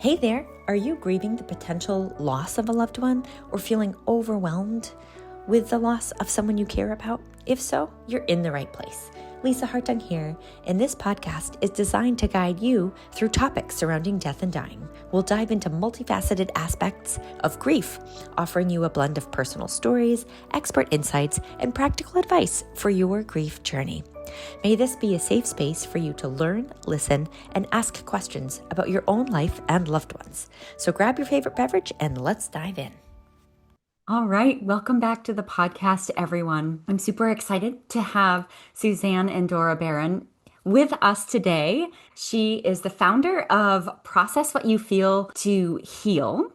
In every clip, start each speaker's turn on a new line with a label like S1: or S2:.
S1: Hey there, are you grieving the potential loss of a loved one or feeling overwhelmed with the loss of someone you care about? If so, you're in the right place. Lisa Hartung here, and this podcast is designed to guide you through topics surrounding death and dying. We'll dive into multifaceted aspects of grief, offering you a blend of personal stories, expert insights, and practical advice for your grief journey. May this be a safe space for you to learn, listen, and ask questions about your own life and loved ones. So grab your favorite beverage and let's dive in.
S2: All right, welcome back to the podcast, everyone. I'm super excited to have Suzanne Andora Barron with us today. She is the founder of Process What You Feel to Heal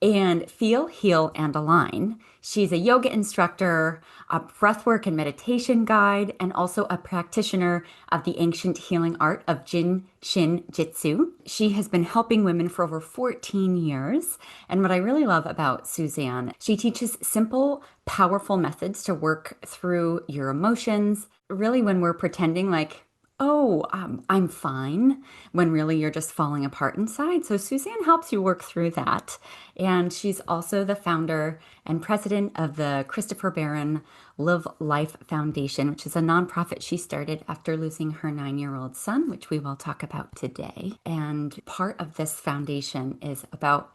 S2: and Feel, Heal, and Align. She's a yoga instructor, a breathwork and meditation guide, and also a practitioner of the ancient healing art of Shin Jyutsu. She has been helping women for over 14 years. And what I really love about Suzanne, she teaches simple, powerful methods to work through your emotions. Really, when we're pretending like, I'm fine, when really you're just falling apart inside. So Suzanne helps you work through that. And she's also the founder and president of the Christopher Barron Live Life Foundation, which is a nonprofit she started after losing her 9-year-old son, which we will talk about today. And part of this foundation is about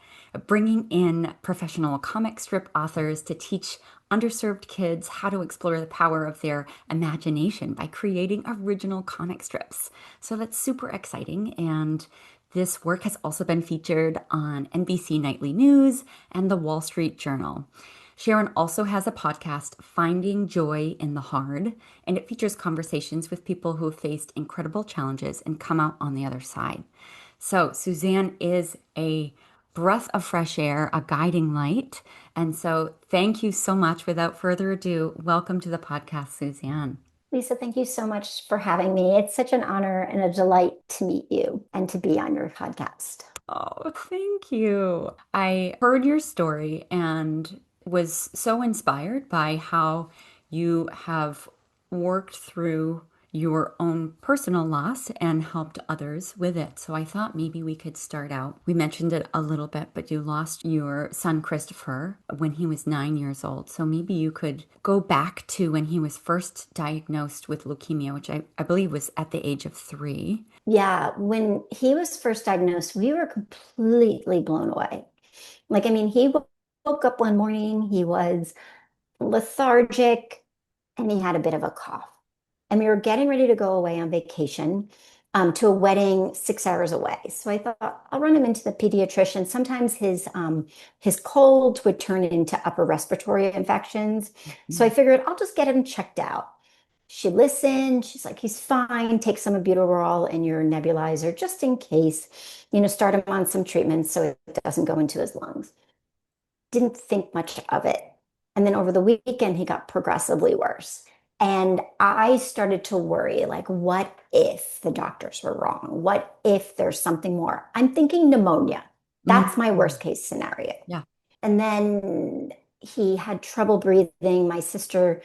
S2: bringing in professional comic strip authors to teach underserved kids how to explore the power of their imagination by creating original comic strips. So that's super exciting. And this work has also been featured on NBC Nightly News and the Wall Street Journal. Sharon also has a podcast, Finding Joy in the Hard, and it features conversations with people who have faced incredible challenges and come out on the other side. So Suzanne is a breath of fresh air, a guiding light. And so thank you so much. Without further ado, welcome to the podcast, Suzanne.
S3: Lisa, thank you so much for having me. It's such an honor and a delight to meet you and to be on your podcast.
S2: Oh, thank you. I heard your story and was so inspired by how you have worked through your own personal loss and helped others with it. So I thought maybe we could start out. We mentioned it a little bit, but you lost your son Christopher when he was 9 years old. So maybe you could go back to when he was first diagnosed with leukemia, which I believe was at the age of 3.
S3: Yeah, when he was first diagnosed, we were completely blown away. He woke up one morning, he was lethargic, and he had a bit of a cough. And we were getting ready to go away on vacation to a wedding 6 hours away. So I thought I'll run him into the pediatrician. Sometimes his colds would turn into upper respiratory infections. So I figured I'll just get him checked out. She listened. She's like, he's fine. Take some albuterol in your nebulizer just in case, start him on some treatments so it doesn't go into his lungs. Didn't think much of it. And then over the weekend, he got progressively worse. And I started to worry, like, what if the doctors were wrong? What if there's something more? I'm thinking pneumonia. That's my worst case scenario.
S2: Yeah.
S3: And then he had trouble breathing. My sister,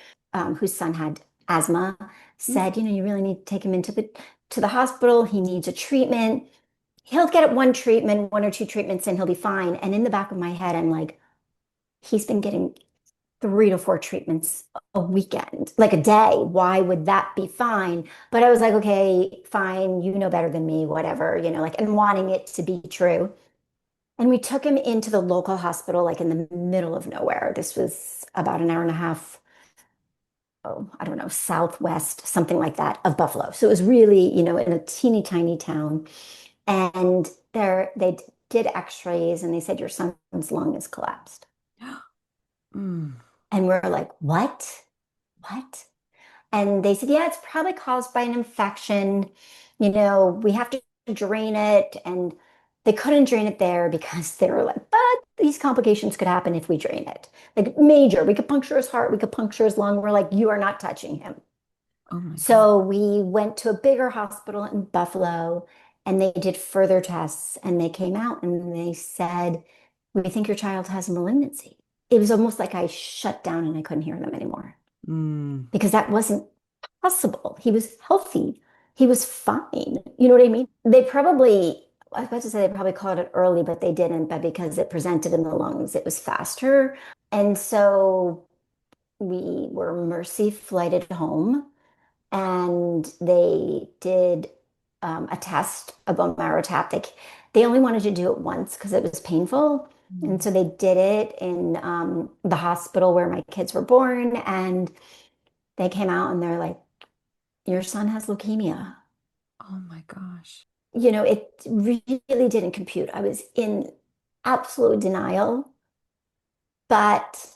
S3: whose son had asthma, said, you really need to take him to the hospital. He needs a treatment. He'll get one treatment, 1 or 2 treatments, and he'll be fine. And in the back of my head, I'm like, he's been getting 3 to 4 treatments a weekend, like a day. Why would that be fine? But I was like, okay, fine. You know better than me, whatever, and wanting it to be true. And we took him into the local hospital, like in the middle of nowhere. This was about an hour and a half, I don't know, southwest, something like that, of Buffalo. So it was really, in a teeny tiny town. And they did x-rays and they said, your son's lung is collapsed. And we're like, what? What? And they said, yeah, it's probably caused by an infection. We have to drain it. And they couldn't drain it there because they were like, but these complications could happen if we drain it. Like major, we could puncture his heart, we could puncture his lung. We're like, you are not touching him.
S2: Oh my God.
S3: So we went to a bigger hospital in Buffalo and they did further tests and they came out and they said, we think your child has a malignancy. It was almost like I shut down and I couldn't hear them anymore because that wasn't possible. He was healthy. He was fine. You know what I mean? They probably I was about to say they probably caught it early, but they didn't. But because it presented in the lungs, it was faster. And so we were mercy flighted home, and they did a test, a bone marrow tap. They only wanted to do it once because it was painful. And
S2: Mm.
S3: so they did it in the hospital where my kids were born. And they came out and they're like, your son has leukemia.
S2: Oh my gosh.
S3: It really didn't compute. I was in absolute denial, but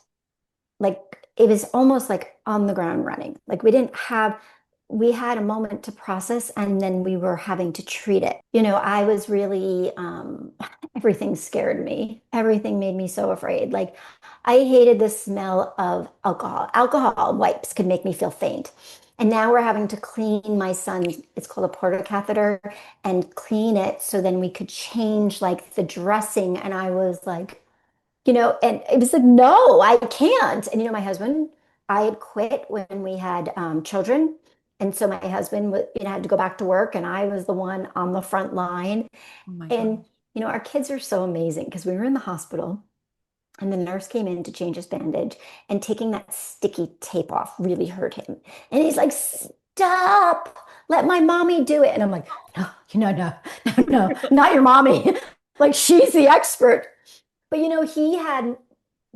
S3: like it was almost like on the ground running. Like we had a moment to process and then we were having to treat it. I was really, everything scared me. Everything made me so afraid. Like I hated the smell of alcohol. Alcohol wipes could make me feel faint. And now we're having to clean my son's, it's called a portocatheter, and clean it so then we could change like the dressing. And I was like, and it was like, no, I can't. And my husband, I had quit when we had children. And so my husband had to go back to work, and I was the one on the front line.
S2: Oh my
S3: And,
S2: gosh.
S3: our kids are so amazing because we were in the hospital and the nurse came in to change his bandage, and taking that sticky tape off really hurt him. And he's like, stop, let my mommy do it. And I'm like, no, no, no, no, not your mommy. Like she's the expert. But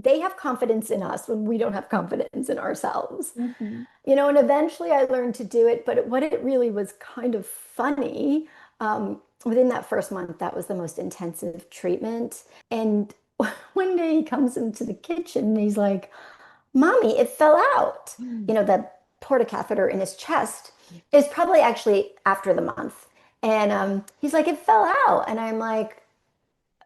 S3: they have confidence in us when we don't have confidence in ourselves.
S2: Mhm.
S3: And eventually I learned to do it, but what it really was kind of funny, within that first month, that was the most intensive treatment. And one day he comes into the kitchen and he's like, Mommy, it fell out.
S2: Mm.
S3: The portocatheter in his chest is probably actually after the month. And he's like, it fell out. And I'm like,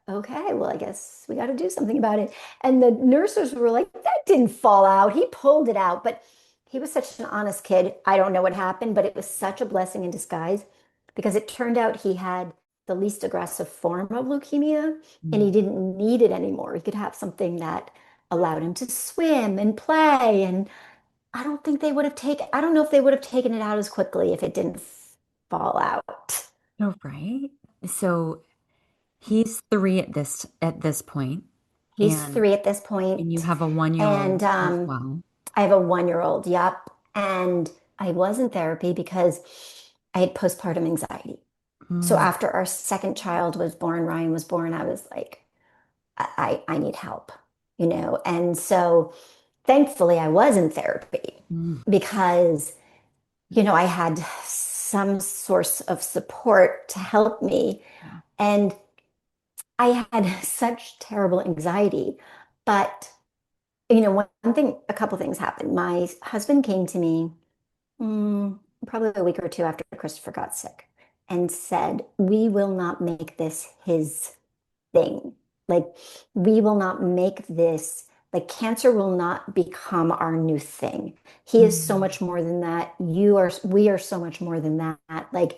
S3: okay, well, I guess we got to do something about it. And the nurses were like, that didn't fall out. He pulled it out. But he was such an honest kid. I don't know what happened, but it was such a blessing in disguise because it turned out he had the least aggressive form of leukemia and
S2: Mm.
S3: he didn't need it anymore. He could have something that allowed him to swim and play. And I don't know if they would have taken it out as quickly if it didn't fall out.
S2: Oh, right. So he's 3 at this point,
S3: He's
S2: and
S3: 3 at this
S2: you
S3: point,
S2: have a 1-year-old
S3: and
S2: as well.
S3: I have a 1-year-old. Yep. And I was in therapy because I had postpartum anxiety. So
S2: Mm.
S3: after our second child was born, Ryan was born, I was like, I need help. And so thankfully I was in therapy
S2: Mm.
S3: because, I had some source of support to help me.
S2: Yeah.
S3: And I had such terrible anxiety. But, a couple things happened. My husband came to me probably a week or two after Christopher got sick and said, we will not make this his thing. Like, we will not make this, like, cancer will not become our new thing. He is so
S2: Mm.
S3: much more than that. We are so much more than that. Like,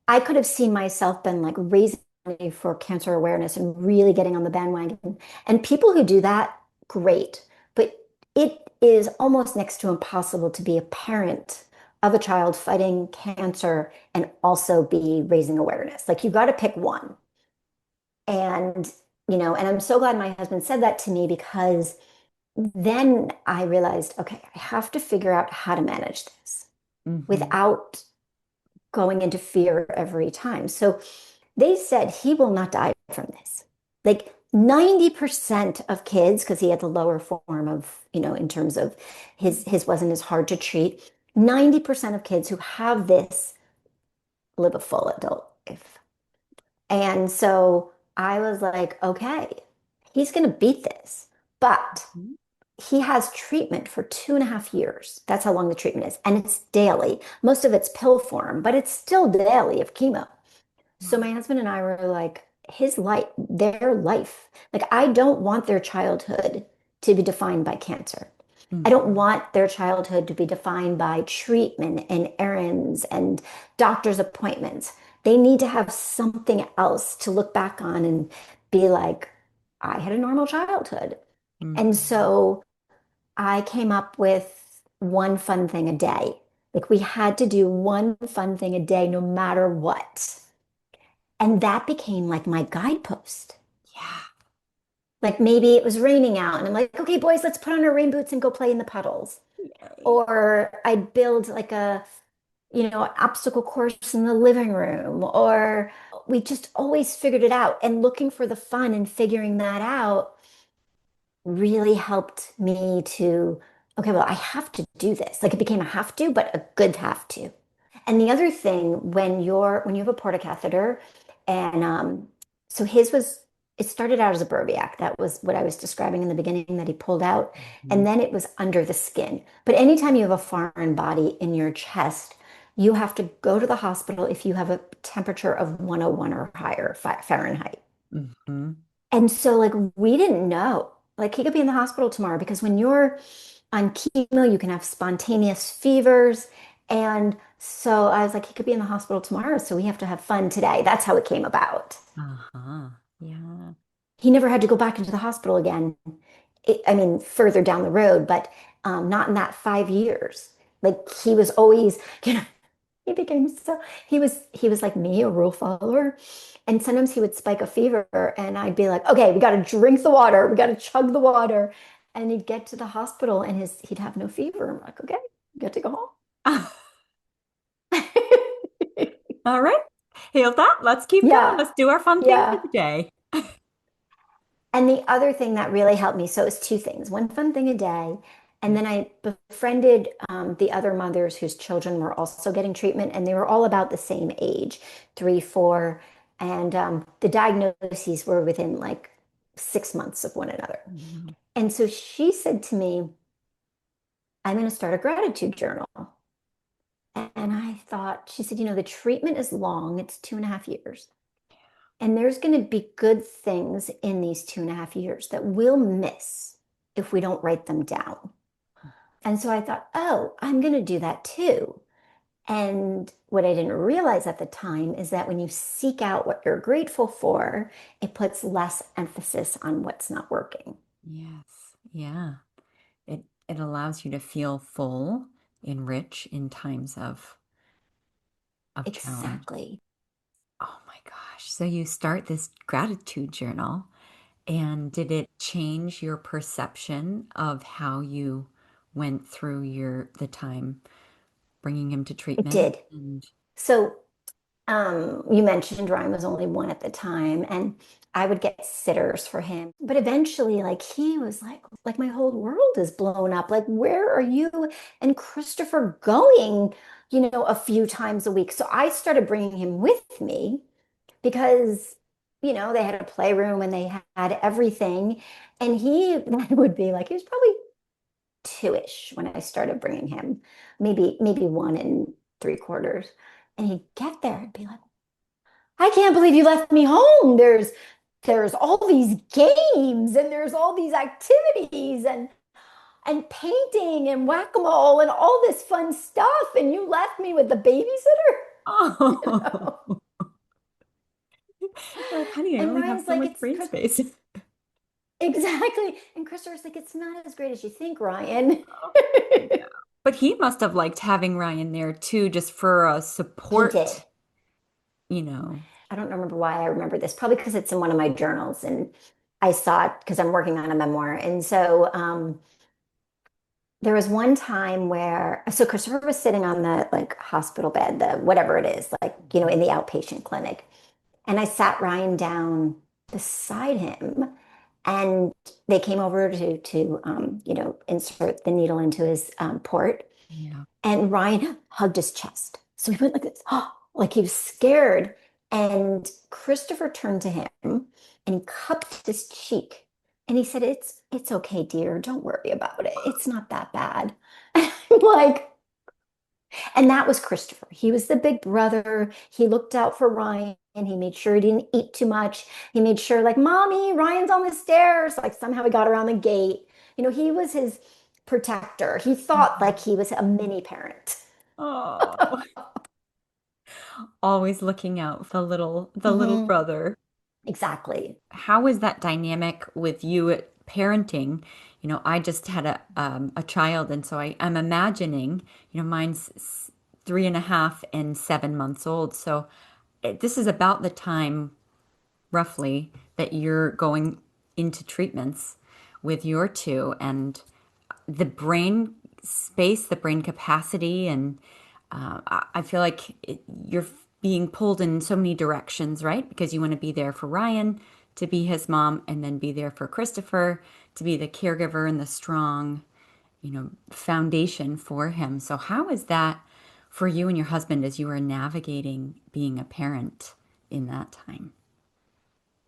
S3: I could have seen myself been like raising money for cancer awareness and really getting on the bandwagon. And people who do that, great. But it is almost next to impossible to be a parent of a child fighting cancer and also be raising awareness. Like you got to pick one. And, and I'm so glad my husband said that to me because then I realized, okay, I have to figure out how to manage this
S2: Mhm.
S3: without going into fear every time. So they said he will not die from this. Like 90% of kids, because he had the lower form of, in terms of his wasn't as hard to treat. 90% of kids who have this live a full adult life. And so I was like, okay, he's going to beat this. But
S2: Mhm.
S3: he has treatment for 2.5 years. That's how long the treatment is. And it's daily. Most of it's pill form, but it's still daily of chemo. So
S2: Wow.
S3: my husband and I were like, his life, their life. Like, I don't want their childhood to be defined by cancer. I don't
S2: Mhm.
S3: want their childhood to be defined by treatment and errands and doctor's appointments. They need to have something else to look back on and be like, I had a normal childhood. And
S2: Mhm.
S3: so I came up with one fun thing a day. Like we had to do one fun thing a day, no matter what. And that became like my guidepost.
S2: Yeah.
S3: Like maybe it was raining out and I'm like, okay, boys, let's put on our rain boots and go play in the puddles.
S2: Yay.
S3: Or I'd build like a, obstacle course in the living room, or we just always figured it out. And looking for the fun and figuring that out really helped me to, okay, well, I have to do this. Like it became a have to, but a good have to. And the other thing, when you have a portocatheter, and so his was, it started out as a Broviac. That was what I was describing in the beginning that he pulled out, and
S2: Mhm.
S3: then it was under the skin. But anytime you have a foreign body in your chest, you have to go to the hospital if you have a temperature of 101 or higher Fahrenheit.
S2: Mhm.
S3: And so, like, we didn't know. Like, he could be in the hospital tomorrow because when you're on chemo, you can have spontaneous fevers. And so I was like, he could be in the hospital tomorrow. So we have to have fun today. That's how it came about.
S2: Uh-huh. Yeah.
S3: He never had to go back into the hospital again. I mean, further down the road, but not in that 5 years. Like, he was always, he became so he was like me, a rule follower. And sometimes he would spike a fever and I'd be like, okay, we got to drink the water. We got to chug the water. And he'd get to the hospital and he'd have no fever. I'm like, okay, you got to go home.
S2: All right. Hail that. Let's keep going.
S3: Yeah.
S2: Let's do our fun thing for
S3: Yeah.
S2: the day.
S3: And the other thing that really helped me, so it was two things, one fun thing a day. And then I befriended the other mothers whose children were also getting treatment, and they were all about the same age, 3, 4. And the diagnoses were within like 6 months of one another.
S2: Mhm.
S3: And so she said to me, I'm going to start a gratitude journal. And I thought, she said, the treatment is long, it's 2.5 years. And there's going to be good things in these 2.5 years that we'll miss if we don't write them down. And so I thought, oh, I'm going to do that too. And what I didn't realize at the time is that when you seek out what you're grateful for, it puts less emphasis on what's not working.
S2: Yes. Yeah. It allows you to feel full and rich in times of challenge.
S3: Exactly.
S2: Oh my gosh. So you start this gratitude journal, and did it change your perception of how you went through the time bringing him to
S3: It
S2: treatment?
S3: did.
S2: And
S3: So you mentioned Ryan was only one at the time, and I would get sitters for him. But eventually, like he was like my whole world is blown up. Like, where are you and Christopher going, a few times a week? So I started bringing him with me because, they had a playroom and they had everything. And he then would be like, he was probably two-ish when I started bringing him, maybe 1 and 3/4. And he'd get there and be like, I can't believe you left me home. There's all these games and there's all these activities and painting and whack-a-mole and all this fun stuff and you left me with the babysitter. You
S2: oh,
S3: know?
S2: you're like, honey, I
S3: And
S2: only have
S3: Ryan's
S2: so
S3: like,
S2: much
S3: it's
S2: brain space.
S3: exactly. And Christopher's like, it's not as great as you think, Ryan.
S2: Yeah. But he must have liked having Ryan there too, just for a
S3: He did.
S2: support, you know.
S3: I don't remember why I remember this, probably because it's in one of my journals and I saw it because I'm working on a memoir. And so there was one time where, so Christopher was sitting on the like hospital bed, the whatever it is, like, in the outpatient clinic. And I sat Ryan down beside him and they came over to insert the needle into his port.
S2: Yeah.
S3: And Ryan hugged his chest. So he went like this, like he was scared. And Christopher turned to him and he cupped his cheek. And he said, it's okay, dear. Don't worry about it. It's not that bad. I'm like, and that was Christopher. He was the big brother. He looked out for Ryan. He made sure he didn't eat too much. He made sure, like, Mommy, Ryan's on the stairs. Like, somehow he got around the gate. He was his protector. He thought like
S2: Mhm.
S3: he was a mini parent.
S2: Oh, always looking out for the little
S3: Hmm.
S2: brother.
S3: Exactly.
S2: How is that dynamic with you at parenting? I just had a child, and so I'm imagining, mine's 3.5 and 7 months old. So this is about the time roughly that you're going into treatments with your two, and the brain space, the brain capacity, and I feel like you're being pulled in so many directions, right? Because you want to be there for Ryan, to be his mom, and then be there for Christopher, to be the caregiver and the strong, foundation for him. So how is that for you and your husband as you are navigating being a parent in that time?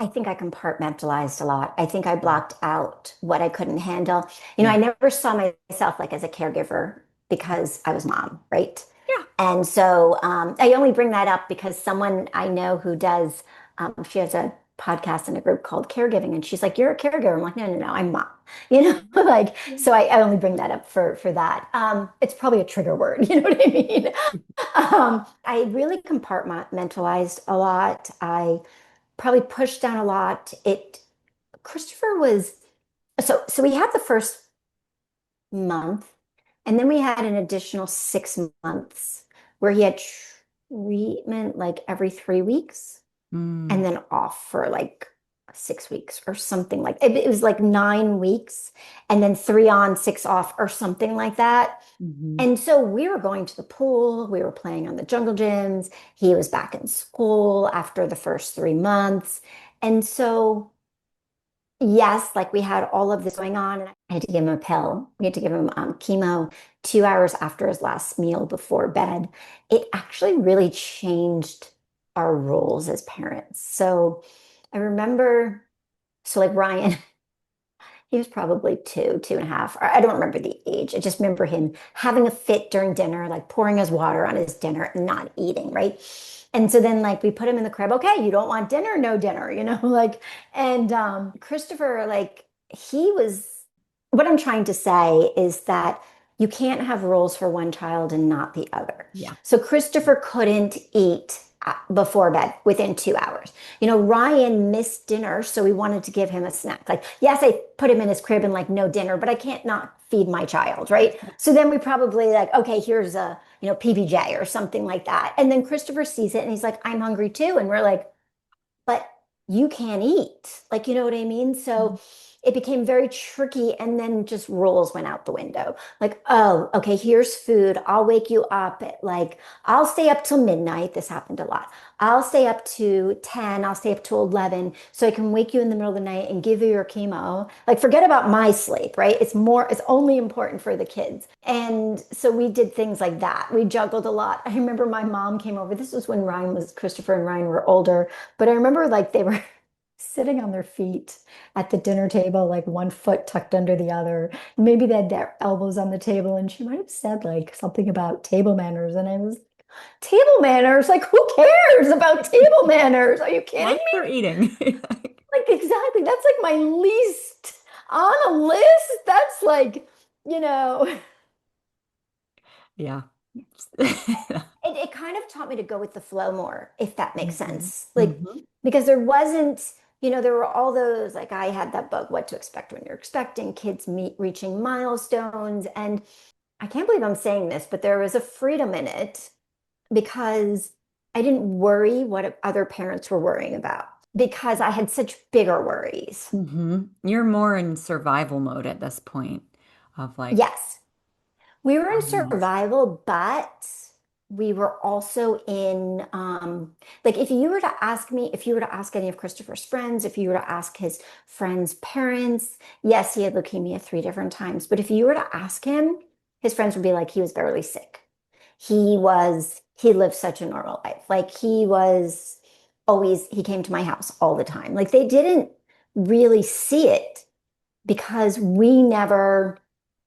S3: I think I compartmentalized a lot. I think I
S2: Mm.
S3: blocked out what I couldn't handle.
S2: Yeah.
S3: I never saw myself like as a caregiver because I was mom, right?
S2: Yeah.
S3: And so I only bring that up because someone I know who does, she has a podcast in a group called Caregiving, and she's like, "You're a caregiver." I'm like, "No, no, no, I'm mom." Like so. I only bring that up for that. It's probably a trigger word. You know what I mean? I really compartmentalized a lot. I probably pushed down a lot. It Christopher was so we had the first month, and then we had an additional 6 months where he had treatment like every 3 weeks and
S2: Mm.
S3: then off for like 6 weeks or something like it was like 9 weeks and then 3 on, 6 off or something like that.
S2: Hmm.
S3: And so we were going to the pool, we were playing on the jungle gyms. He was back in school after the first 3 months. And so yes, like we had all of this going on, and I had to give him a pill. We had to give him chemo 2 hours after his last meal before bed. It actually really changed our roles as parents. So I remember, so like Ryan, he was probably 2, 2.5. I don't remember the age. I just remember him having a fit during dinner, like pouring his water on his dinner and not eating, right? And so then like we put him in the crib, okay, you don't want dinner, no dinner, like, and Christopher, like he was, what I'm trying to say is that you can't have roles for one child and not the other.
S2: Yeah.
S3: So Christopher couldn't eat before bed within 2 hours. Ryan missed dinner, so we wanted to give him a snack. Like, yes, I put him in his crib and like no dinner, but I can't not feed my child, right? So then we probably like, okay, here's a, PBJ or something like that. And then Christopher sees it and he's like, I'm hungry too. And we're like, but you can't eat. Like, you know what I mean? So it became very tricky. And then just rules went out the window. Like, oh, okay, here's food. I'll wake you up at like, I'll stay up till midnight. This happened a lot. I'll stay up to 10. I'll stay up to 11 so I can wake you in the middle of the night and give you your chemo. Like, forget about my sleep, right? It's only important for the kids. And so we did things like that. We juggled a lot. I remember my mom came over. This was when Christopher and Ryan were older. But I remember like they were sitting on their feet at the dinner table, like one foot tucked under the other. Maybe they had their elbows on the table, and she might have said like something about table manners. And I was, table manners? Like, who cares about table manners? Are you kidding
S2: Like
S3: me?
S2: for eating.
S3: Like, exactly. That's like my least on a list. That's like, you know.
S2: Yeah.
S3: It kind of taught me to go with the flow more, if that makes
S2: Mhm.
S3: sense. Like,
S2: Mhm.
S3: because there wasn't, there were all those, like, I had that book, What to Expect When You're Expecting, kids meet reaching milestones. And I can't believe I'm saying this, but there was a freedom in it because I didn't worry what other parents were worrying about because I had such bigger worries.
S2: You're more in survival mode at this point of like,
S3: Yes. We were in
S2: oh, no.
S3: survival, but we were also in like if you were to ask any of Christopher's friends, if you were to ask his friends' parents, yes, he had leukemia 3 different times, but if you were to ask him, his friends would be like, he was barely sick. He lived such a normal life. Like he came to my house all the time. Like they didn't really see it because we never,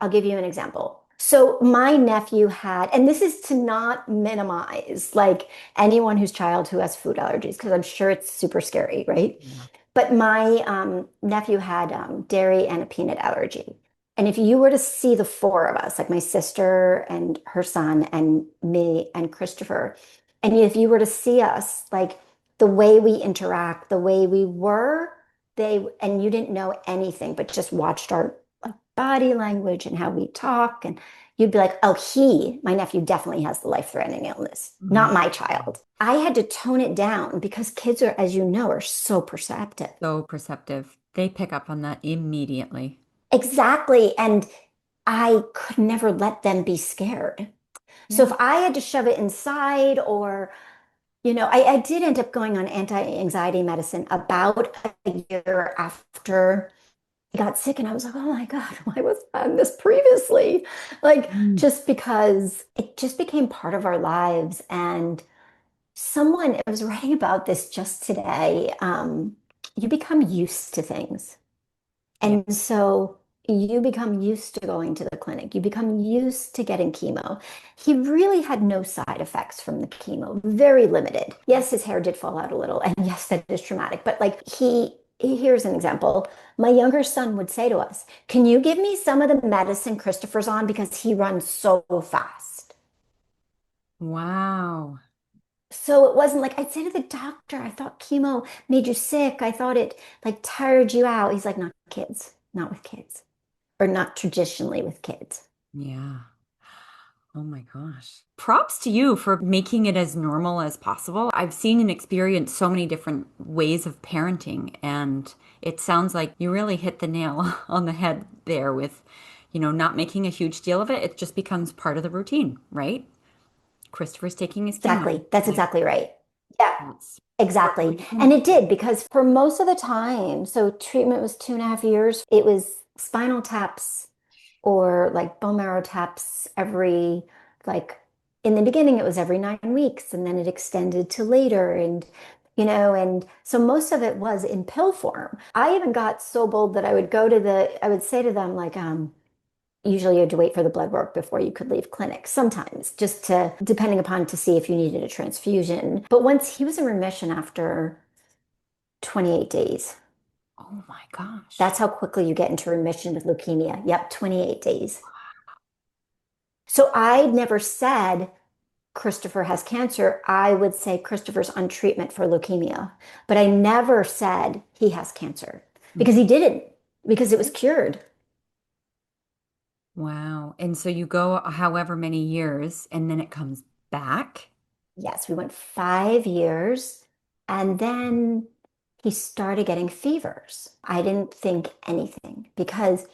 S3: I'll give you an example. So my nephew had, and this is to not minimize like anyone whose child who has food allergies, because I'm sure it's super scary, right?
S2: Yeah.
S3: But my nephew had dairy and a peanut allergy. And if you were to see the four of us, like my sister and her son and me and Christopher, and if you were to see us, like the way we interact, the way we were, and you didn't know anything, but just watched our body language and how we talk. And you'd be like, oh, my nephew definitely has the life-threatening illness, not
S2: Mhm.
S3: my child. I had to tone it down because kids are, as you know, are so perceptive.
S2: So perceptive. They pick up on that immediately.
S3: Exactly. And I could never let them be scared. So if
S2: Yeah.
S3: I had to shove it inside or, I did end up going on anti-anxiety medicine about a year after I got sick, and I was like, oh my God, why was I on this previously? Like,
S2: Mm.
S3: just because it just became part of our lives. And I was writing about this just today. You become used to things.
S2: Yeah.
S3: And so you become used to going to the clinic. You become used to getting chemo. He really had no side effects from the chemo, very limited. Yes, his hair did fall out a little, and yes, that is traumatic. But like here's an example. My younger son would say to us, "Can you give me some of the medicine Christopher's on because he runs so fast?"
S2: Wow.
S3: So it wasn't like I'd say to the doctor, I thought chemo made you sick. I thought it like tired you out. He's like, not kids, not with kids, or not traditionally with kids.
S2: Yeah. Oh my gosh. Props to you for making it as normal as possible. I've seen and experienced so many different ways of parenting, and it sounds like you really hit the nail on the head there with, not making a huge deal of it. It just becomes part of the routine, right? Christopher's taking his chemo.
S3: Exactly. That's
S2: Like,
S3: exactly right. Yeah,
S2: that's part of
S3: exactly.
S2: routine.
S3: And it did because for most of the time, so treatment was 2.5 years. It was spinal taps or like bone marrow taps like, in the beginning, it was every 9 weeks, and then it extended to later. And so most of it was in pill form. I even got so bold that I would say to them, like, usually you had to wait for the blood work before you could leave clinic, sometimes just depending upon to see if you needed a transfusion. But once he was in remission after 28 days,
S2: Oh my gosh.
S3: that's how quickly you get into remission with leukemia. Yep, 28 days. So I never said Christopher has cancer. I would say Christopher's on treatment for leukemia, but I never said he has cancer because
S2: Mhm.
S3: he didn't, because it was cured.
S2: Wow. And so you go however many years and then it comes back.
S3: Yes, we went 5 years, and then he started getting fevers. I didn't think anything because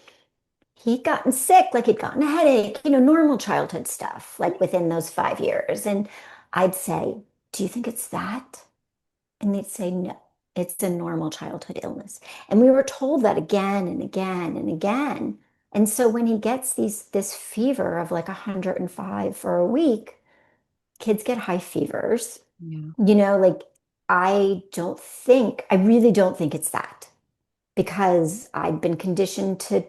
S3: he'd gotten sick, like he'd gotten a headache, normal childhood stuff, like within those 5 years. And I'd say, do you think it's that? And they'd say, no, it's a normal childhood illness. And we were told that again and again and again. And so when he gets this fever of like 105 for a week, kids get high fevers.
S2: Yeah.
S3: Like I really don't think it's that because I'd been conditioned to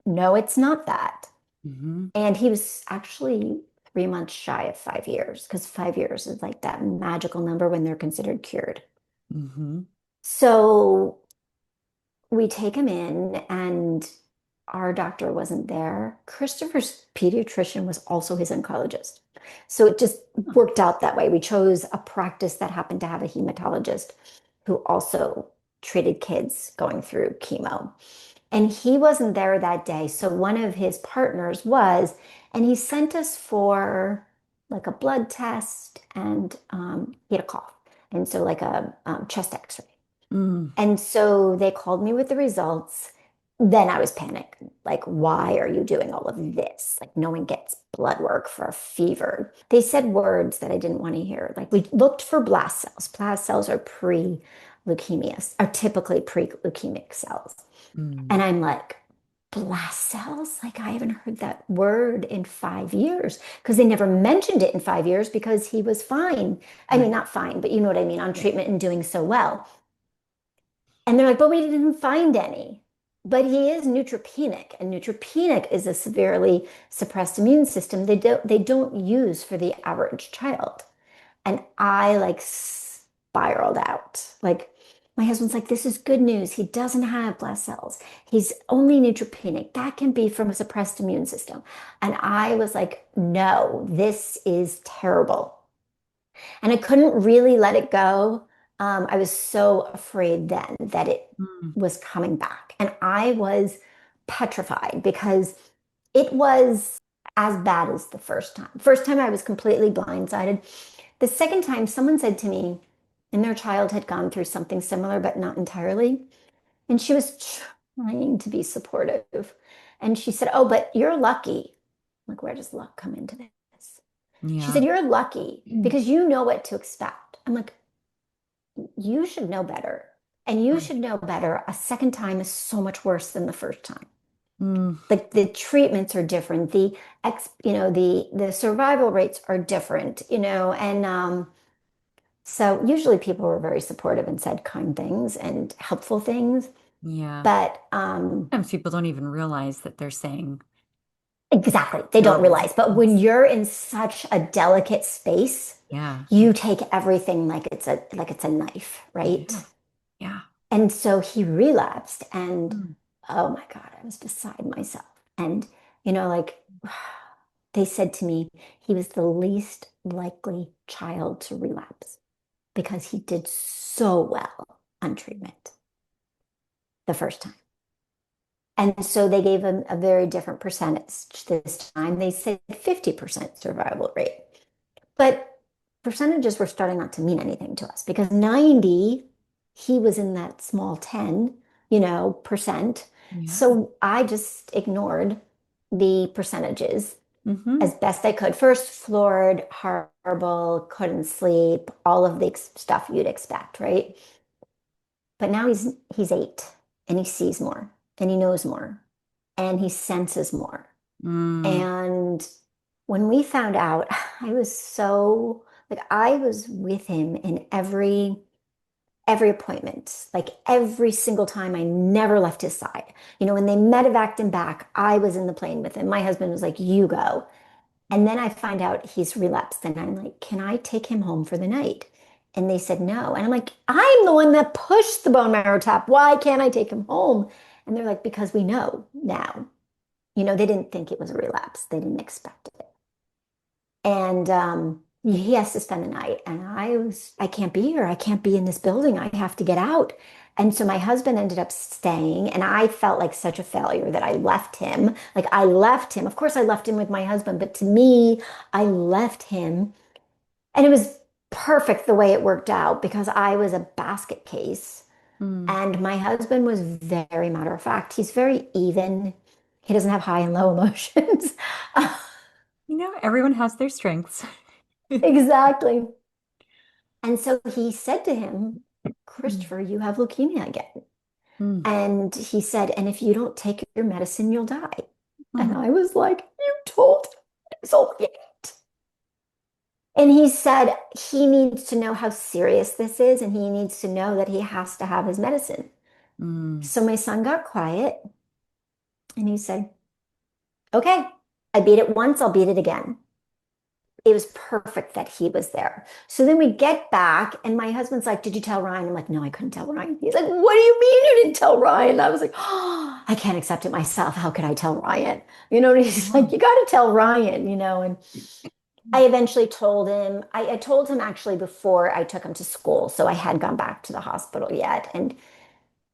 S3: know it's not that.
S2: Hmm.
S3: And he was actually 3 months shy of 5 years because 5 years is like that magical number when they're considered cured.
S2: Hmm.
S3: So we take him in, and our doctor wasn't there. Christopher's pediatrician was also his oncologist. So it just worked out that way. We chose a practice that happened to have a hematologist who also treated kids going through chemo. And he wasn't there that day. So one of his partners was, and he sent us for like a blood test, and he had a cough. And so like a chest x-ray.
S2: Mm.
S3: And so they called me with the results. Then I was panicked. Like, why are you doing all of this? Like, no one gets blood work for a fever. They said words that I didn't want to hear. Like, we looked for blast cells. Blast cells are pre-leukemia, are typically pre-leukemic cells.
S2: Mm.
S3: And I'm like, blast cells? Like, I haven't heard that word in 5 years because they never mentioned it in 5 years because he was fine. I mean,
S2: Right.
S3: not fine, but you know what I mean, on
S2: Yeah.
S3: treatment and doing so well. And they're like, but we didn't find any. But he is neutropenic, and neutropenic is a severely suppressed immune system they don't use for the average child. And I like spiraled out. Like my husband's like, this is good news. He doesn't have blast cells. He's only neutropenic. That can be from a suppressed immune system. And I was like, no, this is terrible. And I couldn't really let it go. I was so afraid then that it
S2: Mm.
S3: was coming back. And I was petrified because it was as bad as the first time. First time I was completely blindsided. The second time someone said to me, and their child had gone through something similar, but not entirely. And she was trying to be supportive. And she said, "Oh, but you're lucky." I'm like, where does luck come into this? She
S2: Yeah.
S3: said, "You're lucky because you know what to expect." I'm like, you should know better. And you
S2: Right.
S3: should know better. A second time is so much worse than the first time.
S2: Mm,
S3: Like the treatments are different. The survival rates are different, and so usually people were very supportive and said kind things and helpful things.
S2: yeah.
S3: But
S2: Sometimes people don't even realize that they're saying
S3: exactly, they don't
S2: terrible
S3: realize. But when
S2: things.
S3: you're in such a delicate space,
S2: Yeah.
S3: you take everything like it's a knife, right?
S2: Yeah. Yeah.
S3: And so he relapsed, and
S2: Mm,
S3: oh my God, I was beside myself. And, like they said to me, he was the least likely child to relapse because he did so well on treatment the first time. And so they gave him a very different percentage this time. They said 50% survival rate. But percentages were starting not to mean anything to us because 90, he was in that small 10, percent.
S2: yeah.
S3: So I just ignored the percentages
S2: Hmm.
S3: as best I could. First, floored, horrible, couldn't sleep, all of the stuff you'd expect, right? But now he's 8 and he sees more and he knows more and he senses more.
S2: Mm,
S3: And when we found out, I was so like I was with him in every appointment, like every single time. I never left his side. When they medevaced him back, I was in the plane with him. My husband was like, "You go." And then I find out he's relapsed, and I'm like, "Can I take him home for the night?" And they said no. And I'm like, "I'm the one that pushed the bone marrow tap. Why can't I take him home?" And they're like, "Because we know now." They didn't think it was a relapse. They didn't expect it. And he has to spend the night. And I can't be here. I can't be in this building. I have to get out. And so my husband ended up staying, and I felt like such a failure that I left him. Like I left him. Of course, I left him with my husband, but to me, I left him. And it was perfect the way it worked out because I was a basket case.
S2: mm.
S3: And my husband was very matter of fact. He's very even. He doesn't have high and low emotions.
S2: Everyone has their strengths.
S3: Exactly. And so he said to him,
S2: Mm,
S3: "Christopher, you have leukemia again."
S2: mm,
S3: And he said, "And if you don't take your medicine, you'll die." And
S2: mm,
S3: I was like, "You told him it's okay." And he said he needs to know how serious this is and he needs to know that he has to have his medicine.
S2: mm,
S3: So my son got quiet and he said, "Okay, I beat it once, I'll beat it again." It was perfect that he was there. So then we get back, and my husband's like, "Did you tell Ryan?" I'm like, "No, I couldn't tell Ryan." He's like, "What do you mean you didn't tell Ryan?" I was like, "Oh, I can't accept it myself. How could I tell Ryan?" And he's
S2: yeah.
S3: like, "You got to tell Ryan, And I eventually told him, I told him actually before I took him to school. So I hadn't gone back to the hospital yet. And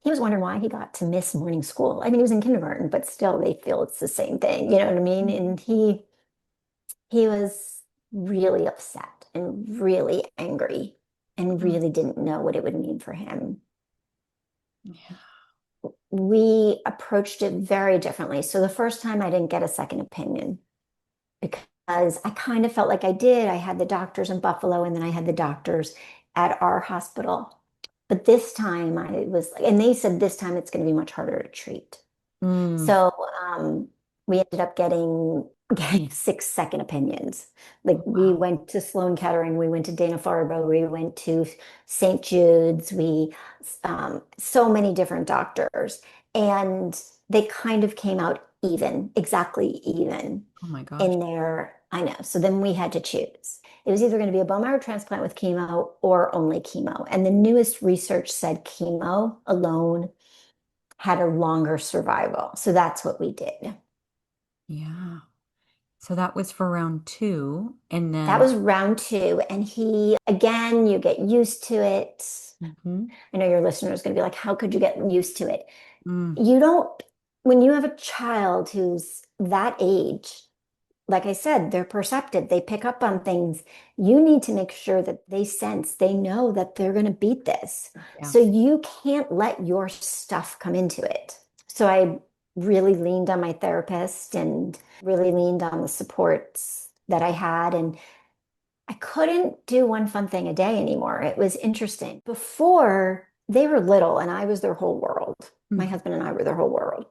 S3: he was wondering why he got to miss morning school. I mean, he was in kindergarten, but still they feel it's the same thing. You know what I mean?
S2: Mhm.
S3: And he was really upset and really angry and
S2: Mm,
S3: really didn't know what it would mean for him.
S2: yeah.
S3: We approached it very differently. So the first time I didn't get a second opinion because I kind of felt like I did. I had the doctors in Buffalo and then I had the doctors at our hospital. But this time I was like, and they said this time it's going to be much harder to treat.
S2: Mm.
S3: So we ended up getting 6 second opinions. Like
S2: Oh,
S3: we
S2: wow.
S3: went to Sloan Kettering, we went to Dana-Farber, we went to St. Jude's, we so many different doctors, and they kind of came out even, exactly even
S2: Oh my gosh.
S3: in their. I know. So then we had to choose. It was either going to be a bone marrow transplant with chemo or only chemo. And the newest research said chemo alone had a longer survival. So that's what we did.
S2: Yeah. So that was for round two. And
S3: That
S2: then,
S3: was round two. And again, you get used to it.
S2: mhm.
S3: I know your listener is going to be like, "How could you get used to it?"
S2: Mm,
S3: You don't, when you have a child who's that age, like I said, they're perceptive, they pick up on things. You need to make sure that they sense, they know that they're going to beat this.
S2: Yeah.
S3: So you can't let your stuff come into it. So I really leaned on my therapist and really leaned on the supports that I had. And I couldn't do one fun thing a day anymore. It was interesting. Before, they were little and I was their whole world. My
S2: Mhm.
S3: husband and I were their whole world.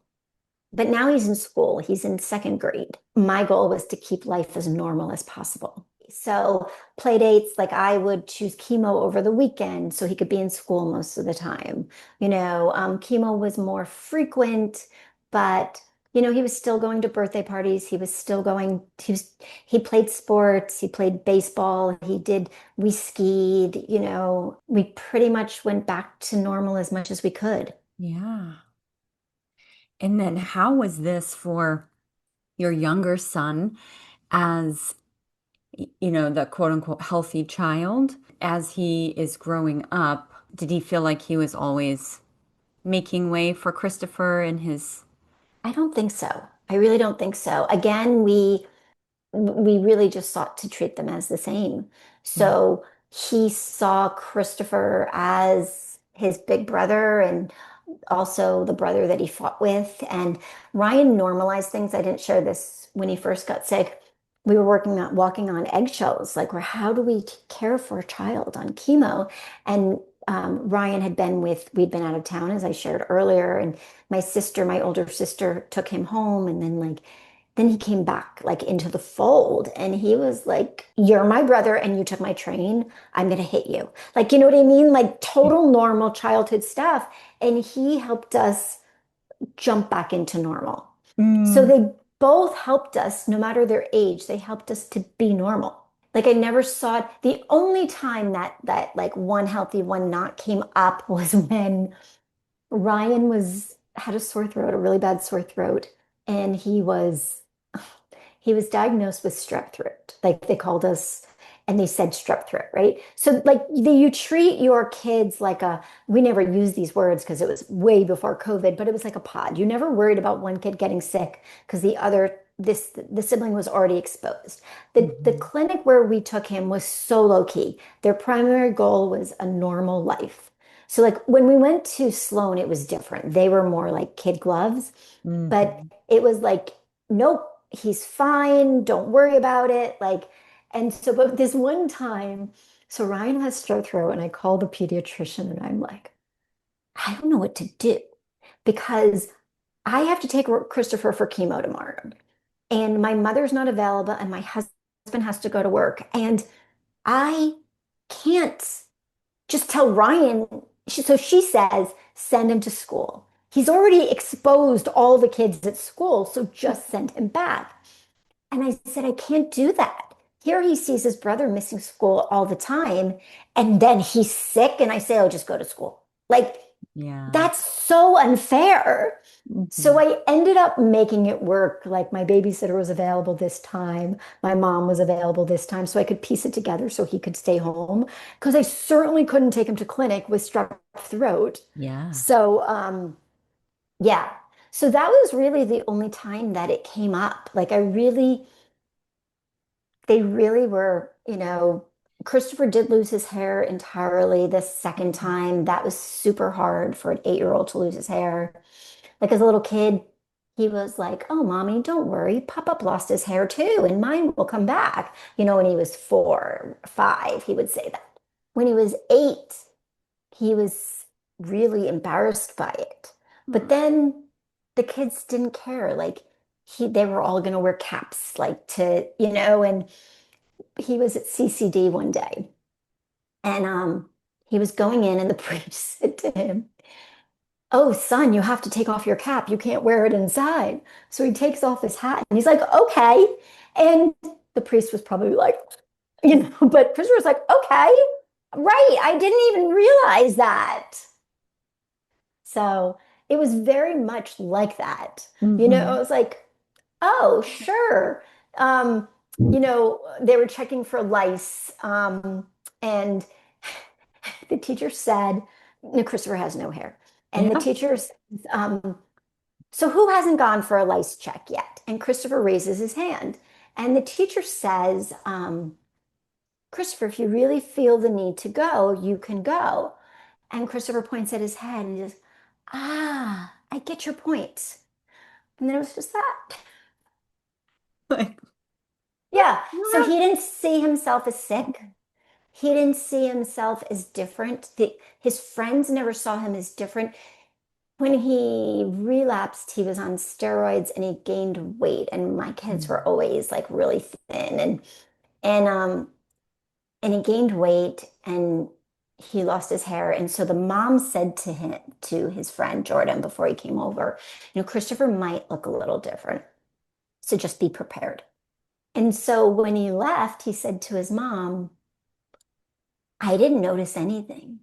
S3: But now he's in school, he's in second grade. My goal was to keep life as normal as possible. So, play dates, like I would choose chemo over the weekend so he could be in school most of the time. Chemo was more frequent, but he was still going to birthday parties. He was still going, he played sports, he played baseball, we skied, we pretty much went back to normal as much as we could.
S2: Yeah. And then how was this for your younger son as, the quote unquote healthy child? As he is growing up, did he feel like he was always making way for Christopher and his?
S3: I don't think so. I really don't think so. Again, we really just sought to treat them as the same.
S2: Yeah.
S3: So he saw Christopher as his big brother and also the brother that he fought with. And Ryan normalized things. I didn't share this when he first got sick. We were walking on eggshells. Like, how do we care for a child on chemo? And Ryan we'd been out of town, as I shared earlier, and my older sister, took him home, and then he came back like into the fold and he was like, "You're my brother and you took my train. I'm gonna hit you." Like, you know what I mean? Like total normal childhood stuff. And he helped us jump back into normal. So
S2: Mm,
S3: they both helped us, no matter their age, they helped us to be normal. Like I never saw it. The only time that like one healthy, one not came up was when Ryan was had a sore throat, a really bad sore throat, and he was diagnosed with strep throat. Like they called us and they said strep throat, right? So like you treat your kids like we never used these words because it was way before COVID, but it was like a pod. You never worried about one kid getting sick because the sibling was already exposed. The
S2: mhm.
S3: clinic where we took him was so low key. Their primary goal was a normal life. So like when we went to Sloan, it was different. They were more like kid gloves, but
S2: Mhm.
S3: it was like, nope, he's fine. Don't worry about it. Like, and so, but this one time, so Ryan has strep throat, and I call the pediatrician, and I'm like, I don't know what to do because I have to take Christopher for chemo tomorrow, and my mother's not available, and my husband has to go to work, and I can't just tell Ryan. So she says, send him to school. He's already exposed all the kids at school, so just send him back. And I said, I can't do that. Here he sees his brother missing school all the time, and then he's sick, and I say, oh, just go to school. Like,
S2: Yeah.
S3: that's so unfair. So
S2: Mhm.
S3: I ended up making it work. Like, my babysitter was available this time, my mom was available this time, so I could piece it together so he could stay home. Because I certainly couldn't take him to clinic with strep throat.
S2: Yeah.
S3: So, yeah. So that was really the only time that it came up. Like, they really were, Christopher did lose his hair entirely the second time. That was super hard for an 8-year-old to lose his hair. Like as a little kid, he was like, "Oh, mommy, don't worry. Pop-Up lost his hair too, and mine will come back." When he was 4, 5, he would say that. When he was 8, he was really embarrassed by it. But
S2: Mm.
S3: then the kids didn't care. Like they were all going to wear caps, like and he was at CCD one day and he was going in and the priest said to him, "Oh, son, you have to take off your cap. You can't wear it inside." So he takes off his hat and he's like, "Okay." And the priest was probably like, but Christopher was like, "Okay, right. I didn't even realize that." So it was very much like that. It
S2: Mhm.
S3: was like, "Oh, sure." They were checking for lice. And the teacher said, no, Christopher has no hair. And the
S2: Yeah.
S3: teacher says, So who hasn't gone for a lice check yet? And Christopher raises his hand. And the teacher says, Christopher, if you really feel the need to go, you can go. And Christopher points at his head and just, ah, I get your point. And then it was just that.
S2: Like,
S3: Yeah. So
S2: what?
S3: he didn't see himself as sick. He didn't see himself as different. His friends never saw him as different. When he relapsed, he was on steroids and he gained weight. And my kids were always like really thin and and he gained weight and he lost his hair. And so the mom said to him, to his friend Jordan, before he came over, Christopher might look a little different. So just be prepared. And so when he left, he said to his mom, I didn't notice anything.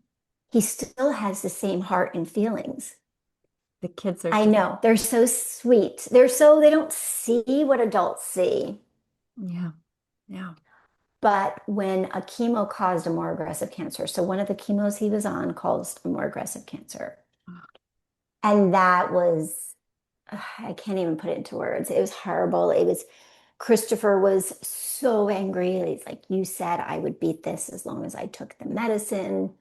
S3: He still has the same heart and feelings.
S2: The kids are
S3: I
S2: just,
S3: know. They're so sweet. They don't see what adults see.
S2: yeah, yeah.
S3: But when a chemo caused a more aggressive cancer, so one of the chemos he was on caused a more aggressive cancer. And that was, I can't even put it into words. It was horrible. Christopher was so angry. He's like, you said I would beat this as long as I took the medicine.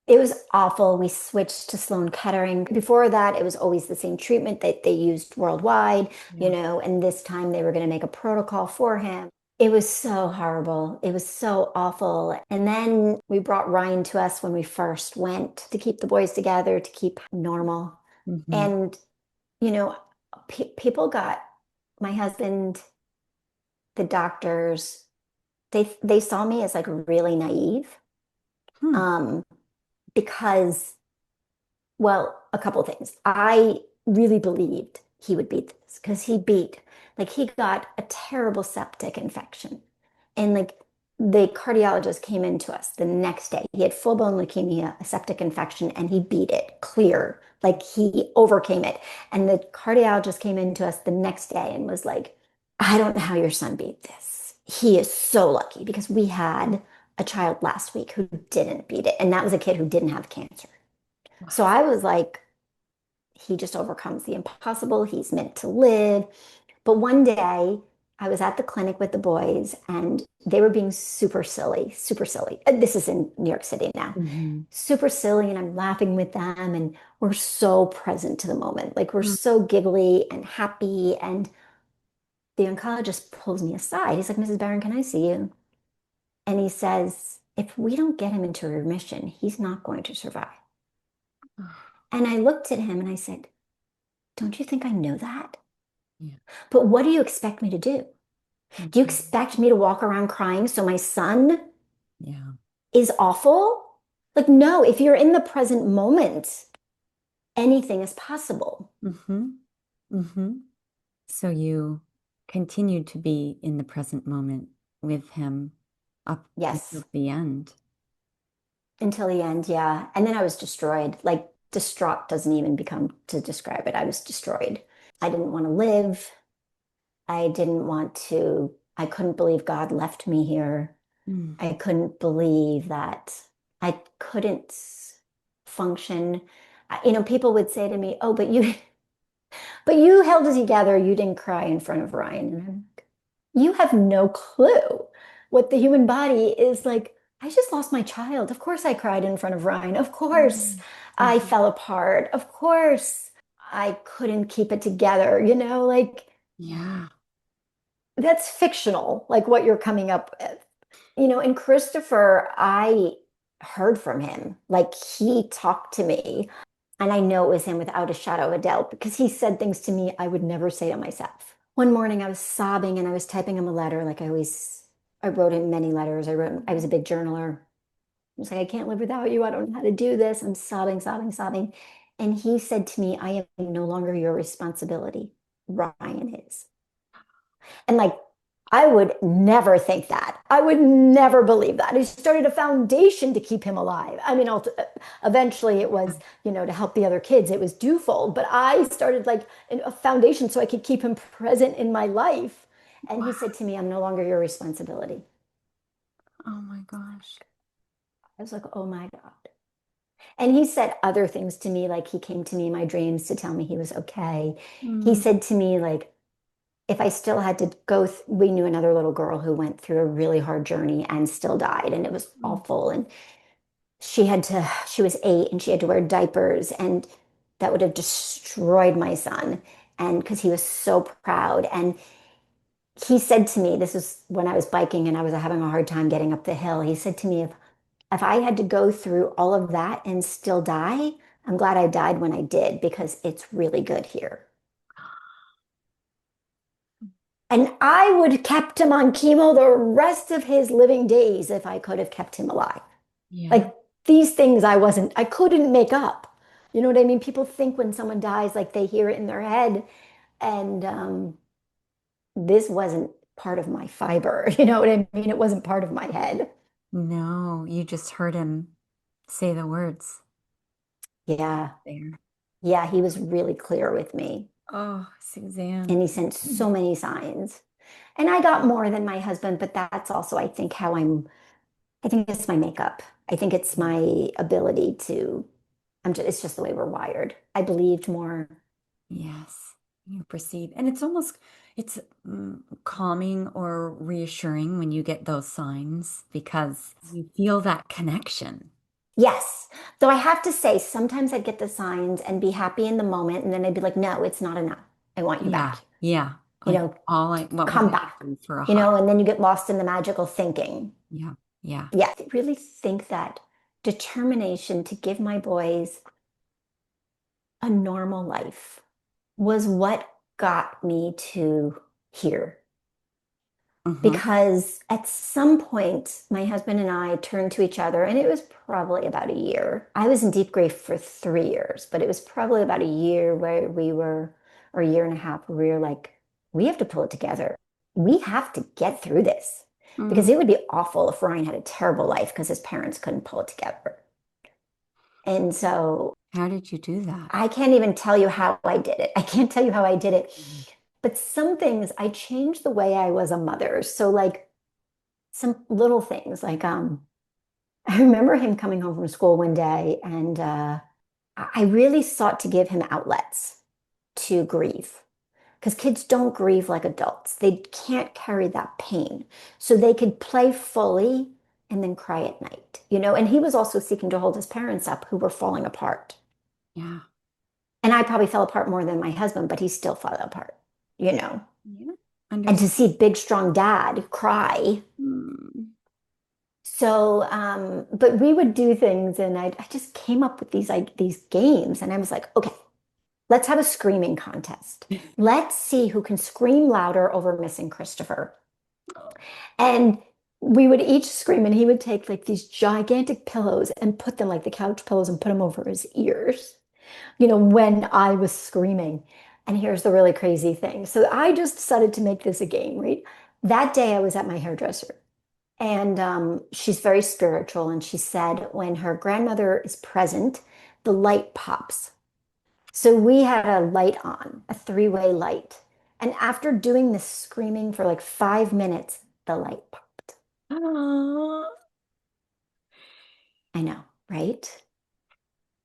S3: It was awful. We switched to Sloan Kettering. Before that, it was always the same treatment that they used worldwide,
S2: Yeah.
S3: and this time they were going to make a protocol for him. It was so horrible. It was so awful. And then we brought Ryan to us when we first went to keep the boys together, to keep normal.
S2: Mhm.
S3: And, you know, people got my husband, the doctors, they saw me as like really naive.
S2: Hmm.
S3: Um, because Well, a couple of things. I really believed he would beat this because he got a terrible septic infection. And like the cardiologist came into us the next day. He had full-blown leukemia, a septic infection, and he beat it clear. Like he overcame it. And the cardiologist came into us the next day and was like, I don't know how your son beat this. He is so lucky because we had a child last week who didn't beat it. And that was a kid who didn't have cancer. So
S2: Wow.
S3: I was like, he just overcomes the impossible. He's meant to live. But one day I was at the clinic with the boys and they were being super silly, super silly. This is in New York City now.
S2: Mhm.
S3: Super silly. And I'm laughing with them. And we're so present to the moment. Like we're
S2: Mm.
S3: so giggly and happy. And the oncologist pulls me aside. He's like, Mrs. Barron, can I see you? And he says, if we don't get him into remission, he's not going to survive. And I looked at him and I said, don't you think I know that?
S2: Yeah.
S3: But what do you expect me to do? Do you
S2: Mhm.
S3: expect me to walk around crying so my son
S2: Yeah.
S3: is awful? Like, no, if you're in the present moment, anything is possible.
S2: Mm-hmm. Mm-hmm. So you continued to be in the present moment with him up
S3: Yes,
S2: until the end.
S3: until the end, yeah. And then I was destroyed. Like, distraught doesn't even become to describe it. I was destroyed. I didn't want to live. I couldn't believe God left me here.
S2: Mm.
S3: I couldn't believe that I couldn't function. People would say to me, "Oh, but you held it together. You didn't cry in front of Ryan." And I'm like, you have no clue what the human body is like. I just lost my child. Of course I cried in front of Ryan. Of course
S2: Mm.
S3: I
S2: Mhm.
S3: fell apart. Of course I couldn't keep it together. Like
S2: Yeah.
S3: that's fictional, like what you're coming up with. And Christopher, I heard from him. Like he talked to me, and I know it was him without a shadow of a doubt because he said things to me I would never say to myself. One morning I was sobbing and I was typing him a letter like I wrote him many letters. I was a big journaler. I was like, I can't live without you. I don't know how to do this. I'm sobbing, sobbing, sobbing. And he said to me, I am no longer your responsibility. Ryan is. And like, I would never think that. I would never believe that. He started a foundation to keep him alive. I mean, eventually it was, to help the other kids. It was twofold, but I started like a foundation so I could keep him present in my life. And he
S2: Wow.
S3: said to me, I'm no longer your responsibility.
S2: Oh my gosh.
S3: I was like, oh my God. And he said other things to me, like he came to me in my dreams to tell me he was okay. He
S2: Mm.
S3: said to me, like, if I still had to go, we knew another little girl who went through a really hard journey and still died, and it was awful. And she was 8 and she had to wear diapers, and that would have destroyed my son. And because he was so proud. And he said to me, this was when I was biking and I was having a hard time getting up the hill. He said to me, if I had to go through all of that and still die, I'm glad I died when I did because it's really good here. And I would have kept him on chemo the rest of his living days if I could have kept him alive.
S2: Yeah.
S3: Like these things I couldn't make up. You know what I mean? People think when someone dies, like they hear it in their head. And this wasn't part of my fiber. You know what I mean? It wasn't part of my head.
S2: No, you just heard him say the words
S3: Yeah.
S2: there.
S3: Yeah, he was really clear with me.
S2: Oh,
S3: And
S2: Suzanne.
S3: he sent so many signs. And I got more than my husband, but that's also, I think, I think it's my makeup. I think it's my ability to, it's just the way we're wired. I believed more.
S2: Yes, you perceive. And it's almost, it's calming or reassuring when you get those signs because you feel that connection.
S3: Yes. Though I have to say, sometimes I'd get the signs and be happy in the moment, and then I'd be like, no, it's not enough. I want you
S2: Yeah,
S3: back.
S2: yeah.
S3: You
S2: Like
S3: know,
S2: what would
S3: come
S2: I
S3: back.
S2: do for a hug?
S3: And then you get lost in the magical thinking.
S2: Yeah, yeah.
S3: Yeah, I really think that determination to give my boys a normal life was what got me to here.
S2: Hmm.
S3: Because at some point, my husband and I turned to each other, and it was probably about a year. I was in deep grief for 3 years, but it was probably about a year where we were, or a year and a half, where we were like, we have to pull it together. We have to get through this because
S2: Hmm.
S3: it would be awful if Ryan had a terrible life because his parents couldn't pull it together. And so
S2: How did you do that?
S3: I can't even tell you how I did it. I can't tell you how I did it.
S2: Mhm.
S3: But some things I changed the way I was a mother. So like some little things like I remember him coming home from school one day and I really sought to give him outlets to grieve because kids don't grieve like adults. They can't carry that pain. So they could play fully and then cry at night, and he was also seeking to hold his parents up who were falling apart.
S2: Yeah.
S3: And I probably fell apart more than my husband, but he still fell apart, you know.
S2: Yeah.
S3: And to
S2: Understand.
S3: see big, strong dad cry.
S2: Mm.
S3: So, but we would do things, and I just came up with these games, and I was like, okay, let's have a screaming contest. Let's see who can scream louder over missing Christopher. And we would each scream, and he would take like these gigantic pillows and put them like the couch pillows and put them over his ears, when I was screaming. And here's the really crazy thing. So I just decided to make this a game, right? That day I was at my hairdresser. And she's very spiritual. And she said when her grandmother is present, the light pops. So we had a light on, a three-way light. And after doing this screaming for like 5 minutes, the light popped.
S2: Ah.
S3: I know, right?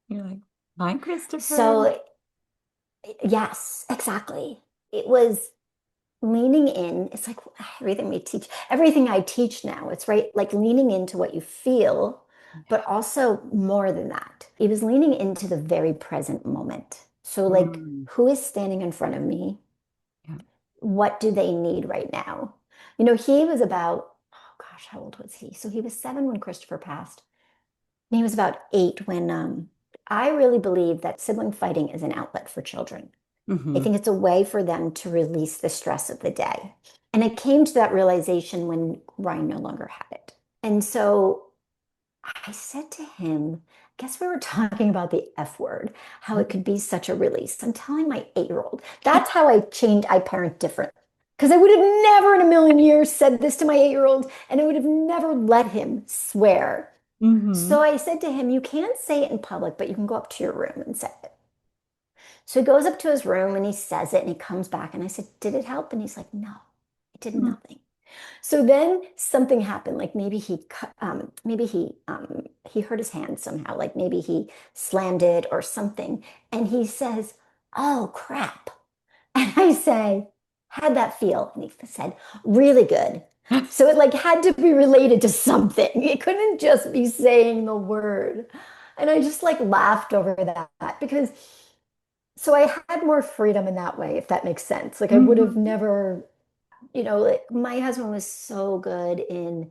S2: You're like, bye, Christopher.
S3: So, yes, exactly. It was leaning in. It's like everything I teach now, it's right, like leaning into what you feel, but also more than that. It was leaning into the very present moment. So, like,
S2: Mm.
S3: who is standing in front of me?
S2: Yeah.
S3: What do they need right now? He was about, oh gosh, how old was he? So he was 7 when Christopher passed. And he was about 8 when I really believe that sibling fighting is an outlet for children. I
S2: Hmm.
S3: think it's a way for them to release the stress of the day. And I came to that realization when Ryan no longer had it. And so I said to him, I guess we were talking about the F word, how it could be such a release. I'm telling my 8-year-old. That's how I parent different. Because I would have never in a million years said this to my 8-year-old, and I would have never let him swear. So
S2: Hmm.
S3: I said to him, you can't say it in public, but you can go up to your room and say it. So he goes up to his room and he says it and he comes back. And I said, did it help? And he's like, no, it did nothing. So then something happened, like maybe he hurt his hand somehow, like maybe he slammed it or something. And he says, "Oh crap." And I say, "How'd that feel?" And he said, "Really good." So it like had to be related to something. It couldn't just be saying the word. And I just like laughed over that because so I had more freedom in that way, if that makes sense. Like I would have
S2: Mhm.
S3: never, like my husband was so good in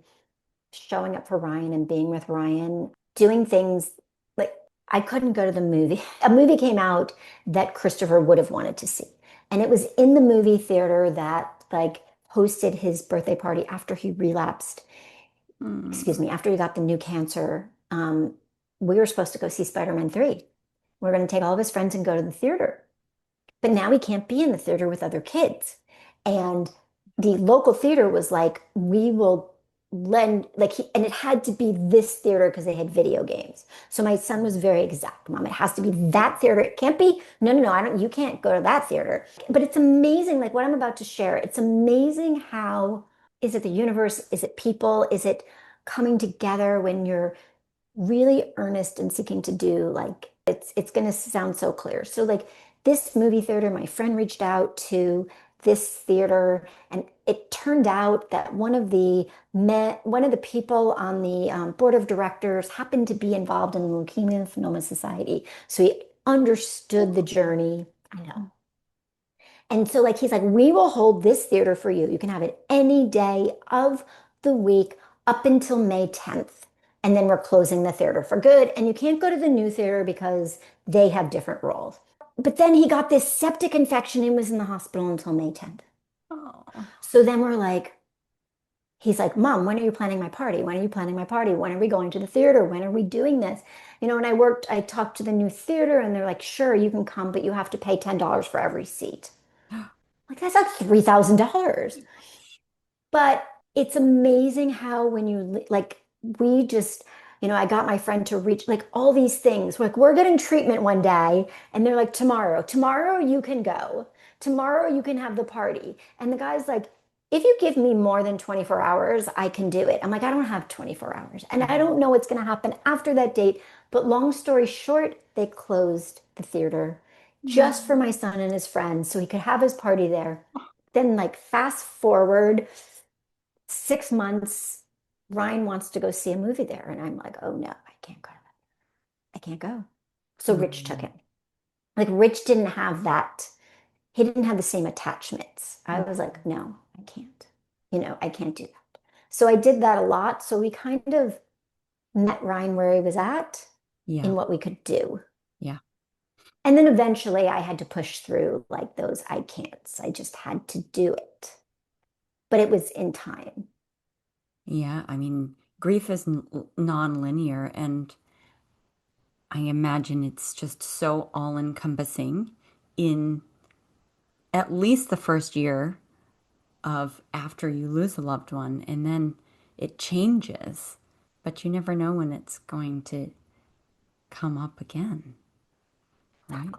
S3: showing up for Ryan and being with Ryan, doing things like I couldn't go to the movie. A movie came out that Christopher would have wanted to see. And it was in the movie theater that like hosted his birthday party after he relapsed, excuse
S2: Mm.
S3: me, after he got the new cancer. We were supposed to go see Spider-Man 3. We're going to take all of his friends and go to the theater. But now he can't be in the theater with other kids. And the local theater was like, we will lend, like, and it had to be this theater because they had video games. So my son was very exact, Mom. It has to be that theater. It can't be, no, no, no, I don't, you can't go to that theater. But it's amazing, like what I'm about to share. It's amazing how, is it the universe? Is it people? Is it coming together when you're really earnest and seeking to do like it's going to sound so clear. So like this movie theater, my friend reached out to this theater and it turned out that one of the people on the board of directors happened to be involved in the Leukemia and Lymphoma Society. So he understood the journey. I know. And so, like, he's like, we will hold this theater for you. You can have it any day of the week up until May 10th. And then we're closing the theater for good. And you can't go to the new theater because they have different roles. But then he got this septic infection and was in the hospital until May 10th.
S2: Oh.
S3: So then we're like, he's like, Mom, when are you planning my party? When are you planning my party? When are we going to the theater? When are we doing this? And I talked to the new theater and they're like, sure, you can come, but you have to pay $10 for every seat. Like that's like $3,000. But it's amazing how when you like we just, I got my friend to reach like all these things. Like we're getting treatment one day and they're like tomorrow you can go. Tomorrow you can have the party. And the guy's like, if you give me more than 24 hours, I can do it. I'm like, I don't have 24 hours. And I don't know what's going to happen after that date. But long story short, they closed the theater just for
S2: No.
S3: my son and his friends so he could have his party there. Then, like, fast forward 6 months, Ryan wants to go see a movie there. And I'm like, oh no, I can't go. I can't go. So Rich took
S2: Mm.
S3: him. Like, Rich didn't have that. He didn't have the same attachments. I was like, no, I can't. I can't do that. So I did that a lot. So we kind of met Ryan where he was at
S2: Yeah.
S3: in what we could do.
S2: Yeah.
S3: And then eventually I had to push through like those I can'ts. I just had to do it. But it was in time.
S2: Yeah. I mean, grief is non-linear, and I imagine it's just so all-encompassing in at least the first year of after you lose a loved one, and then it changes, but you never know when it's going to come up again, right?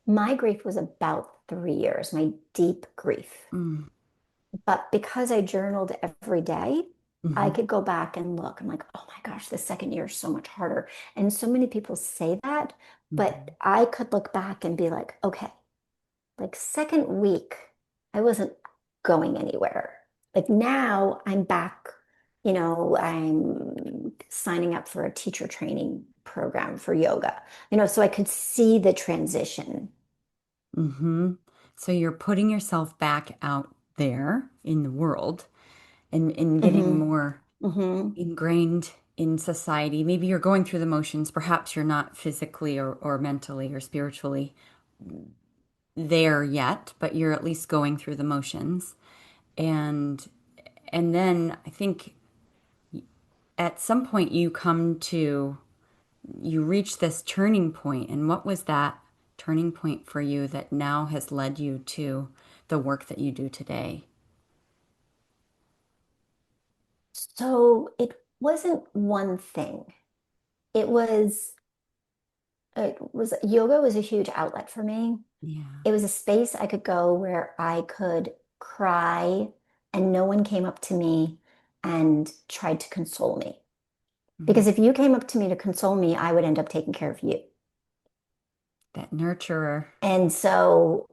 S3: My grief was about 3 years, my deep grief.
S2: Mm.
S3: But because I journaled every day, I
S2: Hmm.
S3: could go back and look. I'm like, oh my gosh, the second year is so much harder. And so many people say that, but
S2: Hmm.
S3: I could look back and be like, okay, like second week, I wasn't going anywhere. Like now I'm back, I'm signing up for a teacher training program for yoga, so I could see the transition.
S2: Hmm. So you're putting yourself back out there in the world, and getting
S3: Hmm.
S2: more
S3: Hmm.
S2: ingrained in society. Maybe you're going through the motions. Perhaps you're not physically or mentally or spiritually there yet, but you're at least going through the motions. And and then I think at some point you reach this turning point. And what was that turning point for you that now has led you to the work that you do today?
S3: So it wasn't one thing. It was yoga was a huge outlet for me.
S2: Yeah.
S3: It was a space I could go where I could cry and no one came up to me and tried to console me.
S2: Mhm.
S3: Because if you came up to me to console me, I would end up taking care of you.
S2: That nurturer.
S3: And so,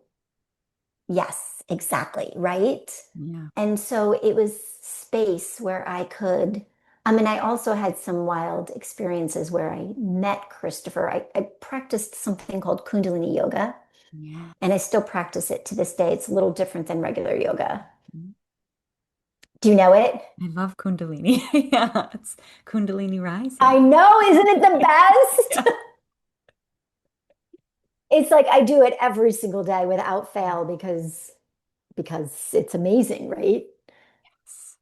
S3: yes, exactly, right?
S2: Yeah.
S3: And so it was space where I could, I mean, I also had some wild experiences where I met Christopher. I practiced something called Kundalini yoga,
S2: Yeah.
S3: and I still practice it to this day. It's a little different than regular yoga.
S2: Mhm.
S3: Do you know it?
S2: I love Kundalini. Yeah, it's Kundalini rising.
S3: I know, isn't it the
S2: Yeah.
S3: best? It's like I do it every single day without fail because it's amazing, right?
S2: Yes.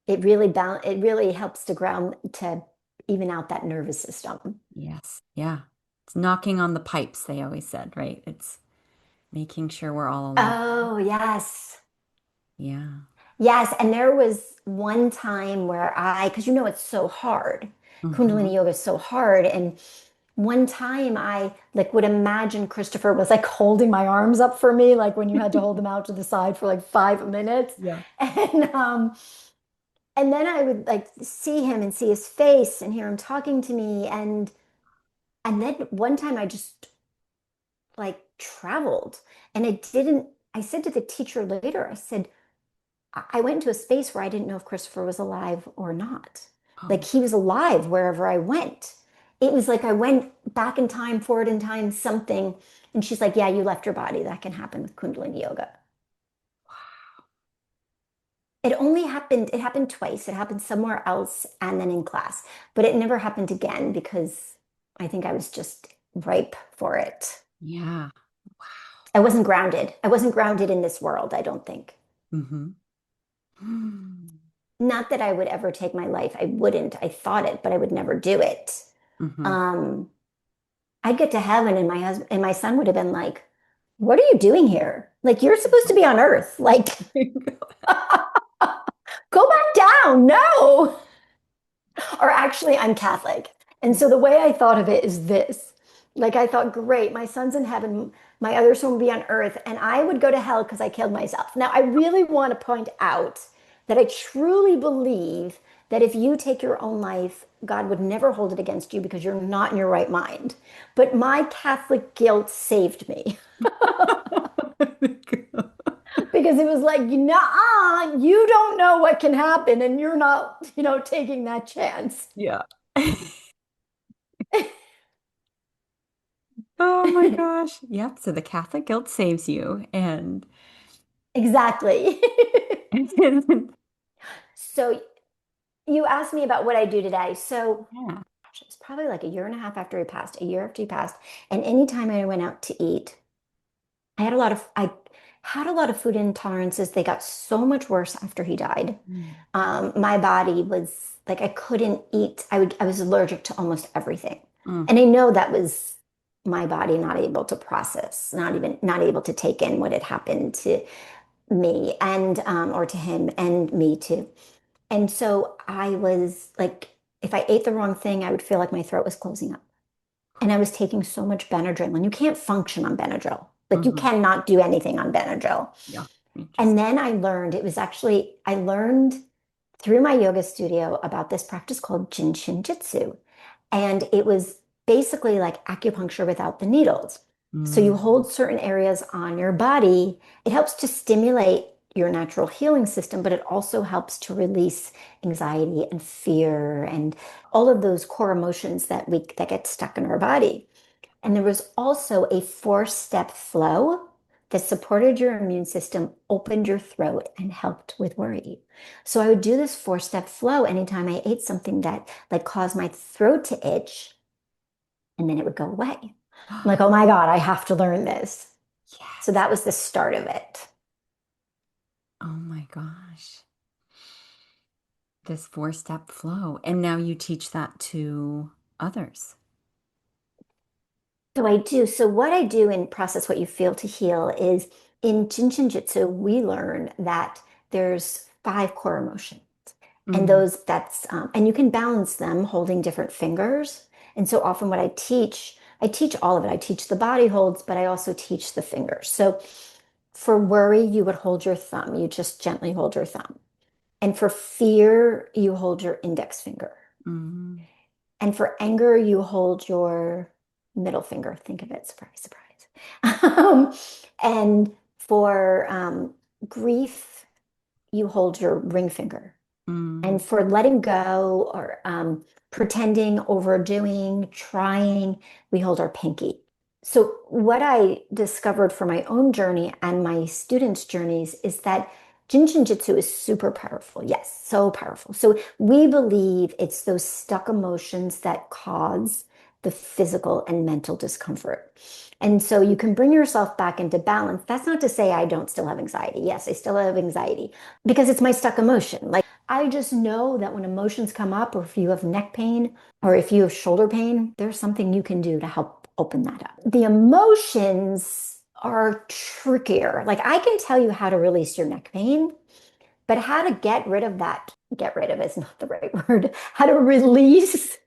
S3: It really helps to ground to even out that nervous system.
S2: Yes. Yeah. It's knocking on the pipes, they always said, right? It's making sure we're all aligned.
S3: Oh, yes.
S2: Yeah.
S3: Yes, and there was one time where because you know it's so hard.
S2: Hmm.
S3: Kundalini yoga is so hard, and one time I like would imagine Christopher was like holding my arms up for me, like when you had to hold them out to the side for like 5 minutes.
S2: Yeah.
S3: And then I would like see him and see his face and hear him talking to me. And then one time I just like traveled and I said to the teacher later, I said, I went into a space where I didn't know if Christopher was alive or not. Like
S2: Oh,
S3: he was alive wherever I went. It was like I went back in time, forward in time, something. And she's like, yeah, you left your body. That can happen with Kundalini yoga. It happened twice. It happened somewhere else and then in class, but it never happened again because I think I was just ripe for it.
S2: yeah.
S3: I wasn't grounded. I wasn't grounded in this world, I don't think.
S2: Hmm.
S3: Not that I would ever take my life. I wouldn't. I thought it, but I would never do it.
S2: Hmm.
S3: Um, I'd get to heaven and my husband and my son would have been like, "What are you doing here? Like you're supposed to be on earth. Like go back down." No. Or actually, I'm Catholic. And so the way I thought of it is this. Like I thought, great, my son's in heaven, my other son will be on earth, and I would go to hell because I killed myself. Now, I really want to point out that I truly believe that if you take your own life, God would never hold it against you because you're not in your right mind. But my Catholic guilt saved me because it was like, nah, you don't know what can happen, and you're not, taking that chance.
S2: Yeah. Oh my gosh. Yep. So the Catholic guilt saves you. And
S3: Exactly. So you asked me about what I do today. So
S2: yeah.
S3: gosh, it was probably like a year and a half after he passed, a year after he passed. And anytime I went out to eat, I had a lot of food intolerances. They got so much worse after he died.
S2: Mm.
S3: My body was like I couldn't eat. I was allergic to almost everything.
S2: Mm.
S3: And I know that was my body not able to process, not able to take in what had happened to me and or to him and me too. And so I was like, if I ate the wrong thing, I would feel like my throat was closing up. And I was taking so much Benadryl, and you can't function on Benadryl. Like you
S2: Hmm.
S3: cannot do anything on Benadryl.
S2: Yeah.
S3: And
S2: Interesting.
S3: then I learned through my yoga studio about this practice called Shin Jyutsu. And it was basically like acupuncture without the needles. So you
S2: Mm.
S3: hold certain areas on your body. It helps to stimulate your natural healing system, but it also helps to release anxiety and fear and all of those core emotions that get stuck in our body. And there was also a four-step flow that supported your immune system, opened your throat, and helped with worry. So I would do this four-step flow anytime I ate something that like caused my throat to itch, and then it would go away. I'm like, oh my God, I have to learn this. So
S2: Yes.
S3: that was the start of it.
S2: Oh my gosh. This four-step flow. And now you teach that to others.
S3: So I do. So what I do in Process What You Feel to Heal is in Jin Shin Jitsu, we learn that there's five core emotions. And
S2: Mm.
S3: and you can balance them holding different fingers. And so often what I teach all of it. I teach the body holds, but I also teach the fingers. So For worry, you would hold your thumb. You just gently hold your thumb. And for fear, you hold your index finger.
S2: Mm-hmm.
S3: And for anger, you hold your middle finger. Think of it, surprise, surprise. And for grief, you hold your ring finger.
S2: Mm-hmm.
S3: And for letting go or pretending, overdoing, trying, we hold our pinky. So, what I discovered for my own journey and my students' journeys is that Jin Shin Jyutsu is super powerful. Yes, so powerful. So, we believe it's those stuck emotions that cause the physical and mental discomfort. And so, you can bring yourself back into balance. That's not to say I don't still have anxiety. Yes, I still have anxiety because it's my stuck emotion. Like, I just know that when emotions come up, or if you have neck pain, or if you have shoulder pain, there's something you can do to help open that up. The emotions are trickier. Like I can tell you how to release your neck pain, but how to get rid of that, get rid of is not the right word, how to release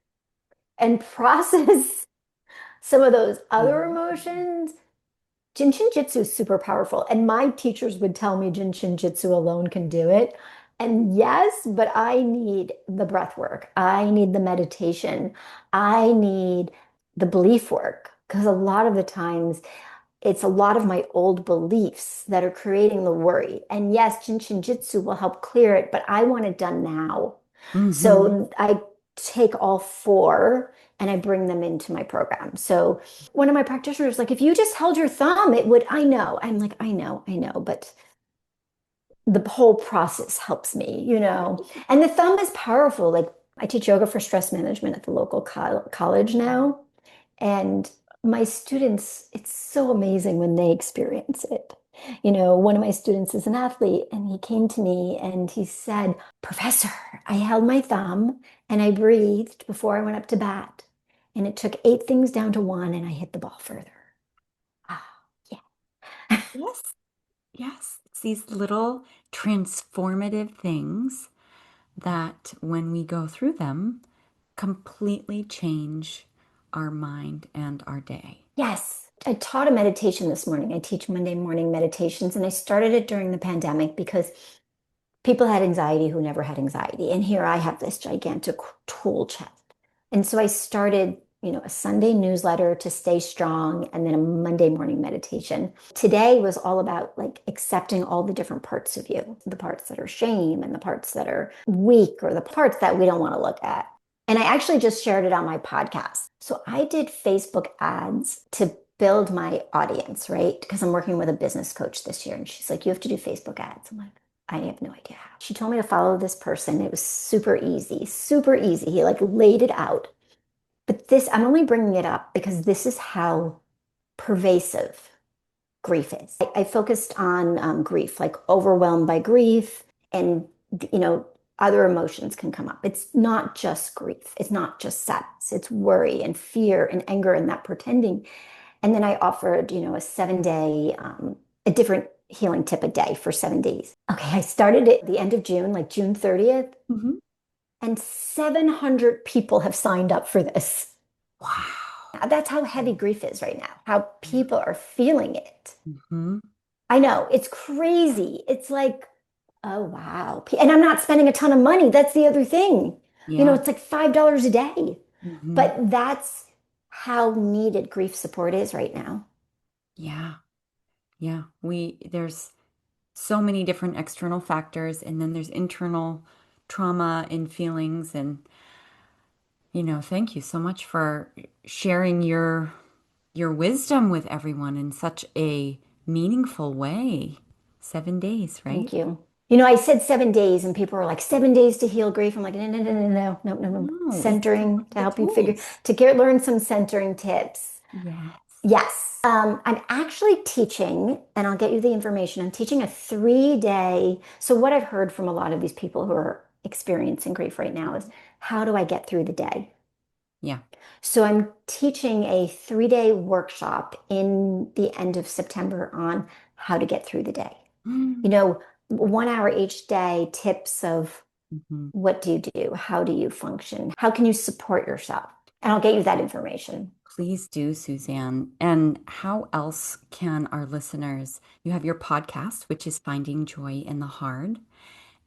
S3: and process some of those other emotions. Jin Shin Jyutsu is super powerful. And my teachers would tell me Jin Shin Jyutsu alone can do it. And yes, but I need the breath work. I need the meditation. I need the belief work. Because a lot of the times it's a lot of my old beliefs that are creating the worry. And yes, Jin Shin Jyutsu will help clear it, but I want it done now.
S2: Mm-hmm.
S3: So I take all four and I bring them into my program. So one of my practitioners, like, if you just held your thumb, it would, I know. I'm like, I know, but the whole process helps me, you know. And the thumb is powerful. Like, I teach yoga for stress management at the local college now. And my students, it's so amazing when they experience it. You know, one of my students is an athlete, and he came to me and he said, Professor, I held my thumb and I breathed before I went up to bat. And it took 8 things down to one, and I hit the ball further. Ah, yeah.
S2: Yes. Yes. It's these little transformative things that when we go through them, completely change our mind and our day.
S3: Yes. I taught a meditation this morning. I teach Monday morning meditations, and I started it during the pandemic because people had anxiety who never had anxiety. And here I have this gigantic tool chest. And so I started, you know, a Sunday newsletter to stay strong and then a Monday morning meditation. Today was all about like accepting all the different parts of you, the parts that are shame and the parts that are weak or the parts that we don't want to look at. And I actually just shared it on my podcast. So I did Facebook ads to build my audience, right? Because I'm working with a business coach this year. And she's like, you have to do Facebook ads. I'm like, I have no idea how. She told me to follow this person. It was super easy, super easy. He like laid it out. But this, I'm only bringing it up because this is how pervasive grief is. I focused on grief, like overwhelmed by grief, and you know, other emotions can come up. It's not just grief. It's not just sadness. It's worry and fear and anger and that pretending. And then I offered, you know, a 7 day, a different healing tip a day for 7 days. Okay, I started it at the end of June, like June 30th,
S2: Mm-hmm.
S3: and 700 people have signed up for this.
S2: Wow.
S3: That's how heavy grief is right now, how people are feeling it.
S2: Mm-hmm.
S3: I know, it's crazy. It's like, oh, wow. And I'm not spending a ton of money. That's the other thing. You know,
S2: Yeah.
S3: it's like $5 a day.
S2: Mm-hmm.
S3: But that's how needed grief support is right now.
S2: Yeah. Yeah. There's so many different external factors, and then there's internal trauma and feelings. And, thank you so much for sharing your wisdom with everyone in such a meaningful way. 7 days, right?
S3: Thank you. You know, I said 7 days, and people were like, 7 days to heal grief. I'm like, no, no, no, no, no, no, no, no.
S2: No, it's
S3: Centering to
S2: the
S3: help you figure,
S2: tools.
S3: learn some centering tips.
S2: Yes.
S3: Yes. I'm actually teaching, and I'll get you the information. I'm teaching a 3 day. So, what I've heard from a lot of these people who are experiencing grief right now is, how do I get through the day?
S2: Yeah.
S3: So, I'm teaching a 3 day workshop in the end of September on how to get through the day. You
S2: Mm-hmm.
S3: know, 1 hour each day, tips of what do you do? How do you function? How can you support yourself? And I'll get you that information.
S2: Please do, Suzanne. And how else can our listeners, you have your podcast, which is Finding Joy in the Hard.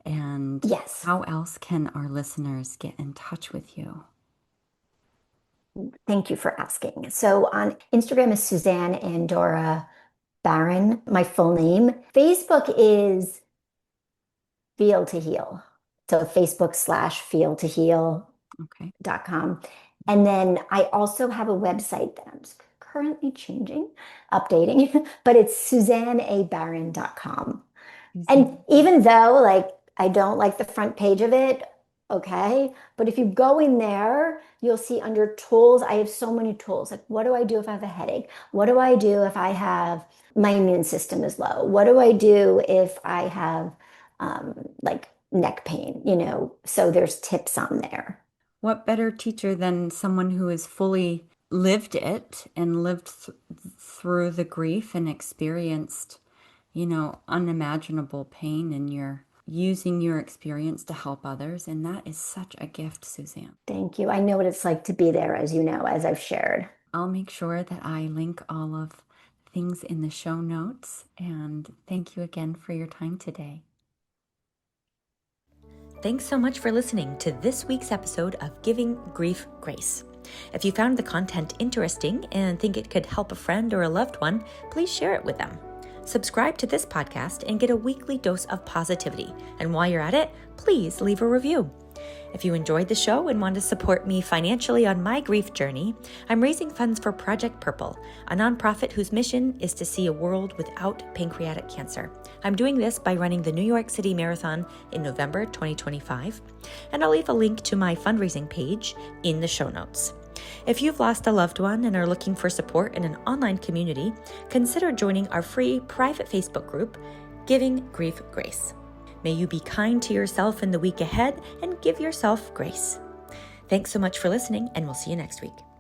S2: And
S3: Yes.
S2: how else can our listeners get in touch with you?
S3: Thank you for asking. So on Instagram is Suzanne Andora Barron, my full name. Facebook is Feel to Heal. So Facebook/feeltoheal.com.
S2: Okay.
S3: And then I also have a website that I'm currently changing, updating, but it's SuzanneABarron.com. And even though like I don't like the front page of it, okay, but if you go in there, you'll see under tools, I have so many tools. Like, what do I do if I have a headache? What do I do if I have my immune system is low? What do I do if I have like neck pain? So there's tips on there.
S2: What better teacher than someone who has fully lived it and lived through the grief and experienced, unimaginable pain, and you're using your experience to help others. And that is such a gift, Suzanne.
S3: Thank you. I know what it's like to be there, as you know, as I've shared.
S2: I'll make sure that I link all of things in the show notes. And thank you again for your time today.
S1: Thanks so much for listening to this week's episode of Giving Grief Grace. If you found the content interesting and think it could help a friend or a loved one, please share it with them. Subscribe to this podcast and get a weekly dose of positivity. And while you're at it, please leave a review. If you enjoyed the show and want to support me financially on my grief journey, I'm raising funds for Project Purple, a nonprofit whose mission is to see a world without pancreatic cancer. I'm doing this by running the New York City Marathon in November 2025, and I'll leave a link to my fundraising page in the show notes. If you've lost a loved one and are looking for support in an online community, consider joining our free private Facebook group, Giving Grief Grace. May you be kind to yourself in the week ahead and give yourself grace. Thanks so much for listening, and we'll see you next week.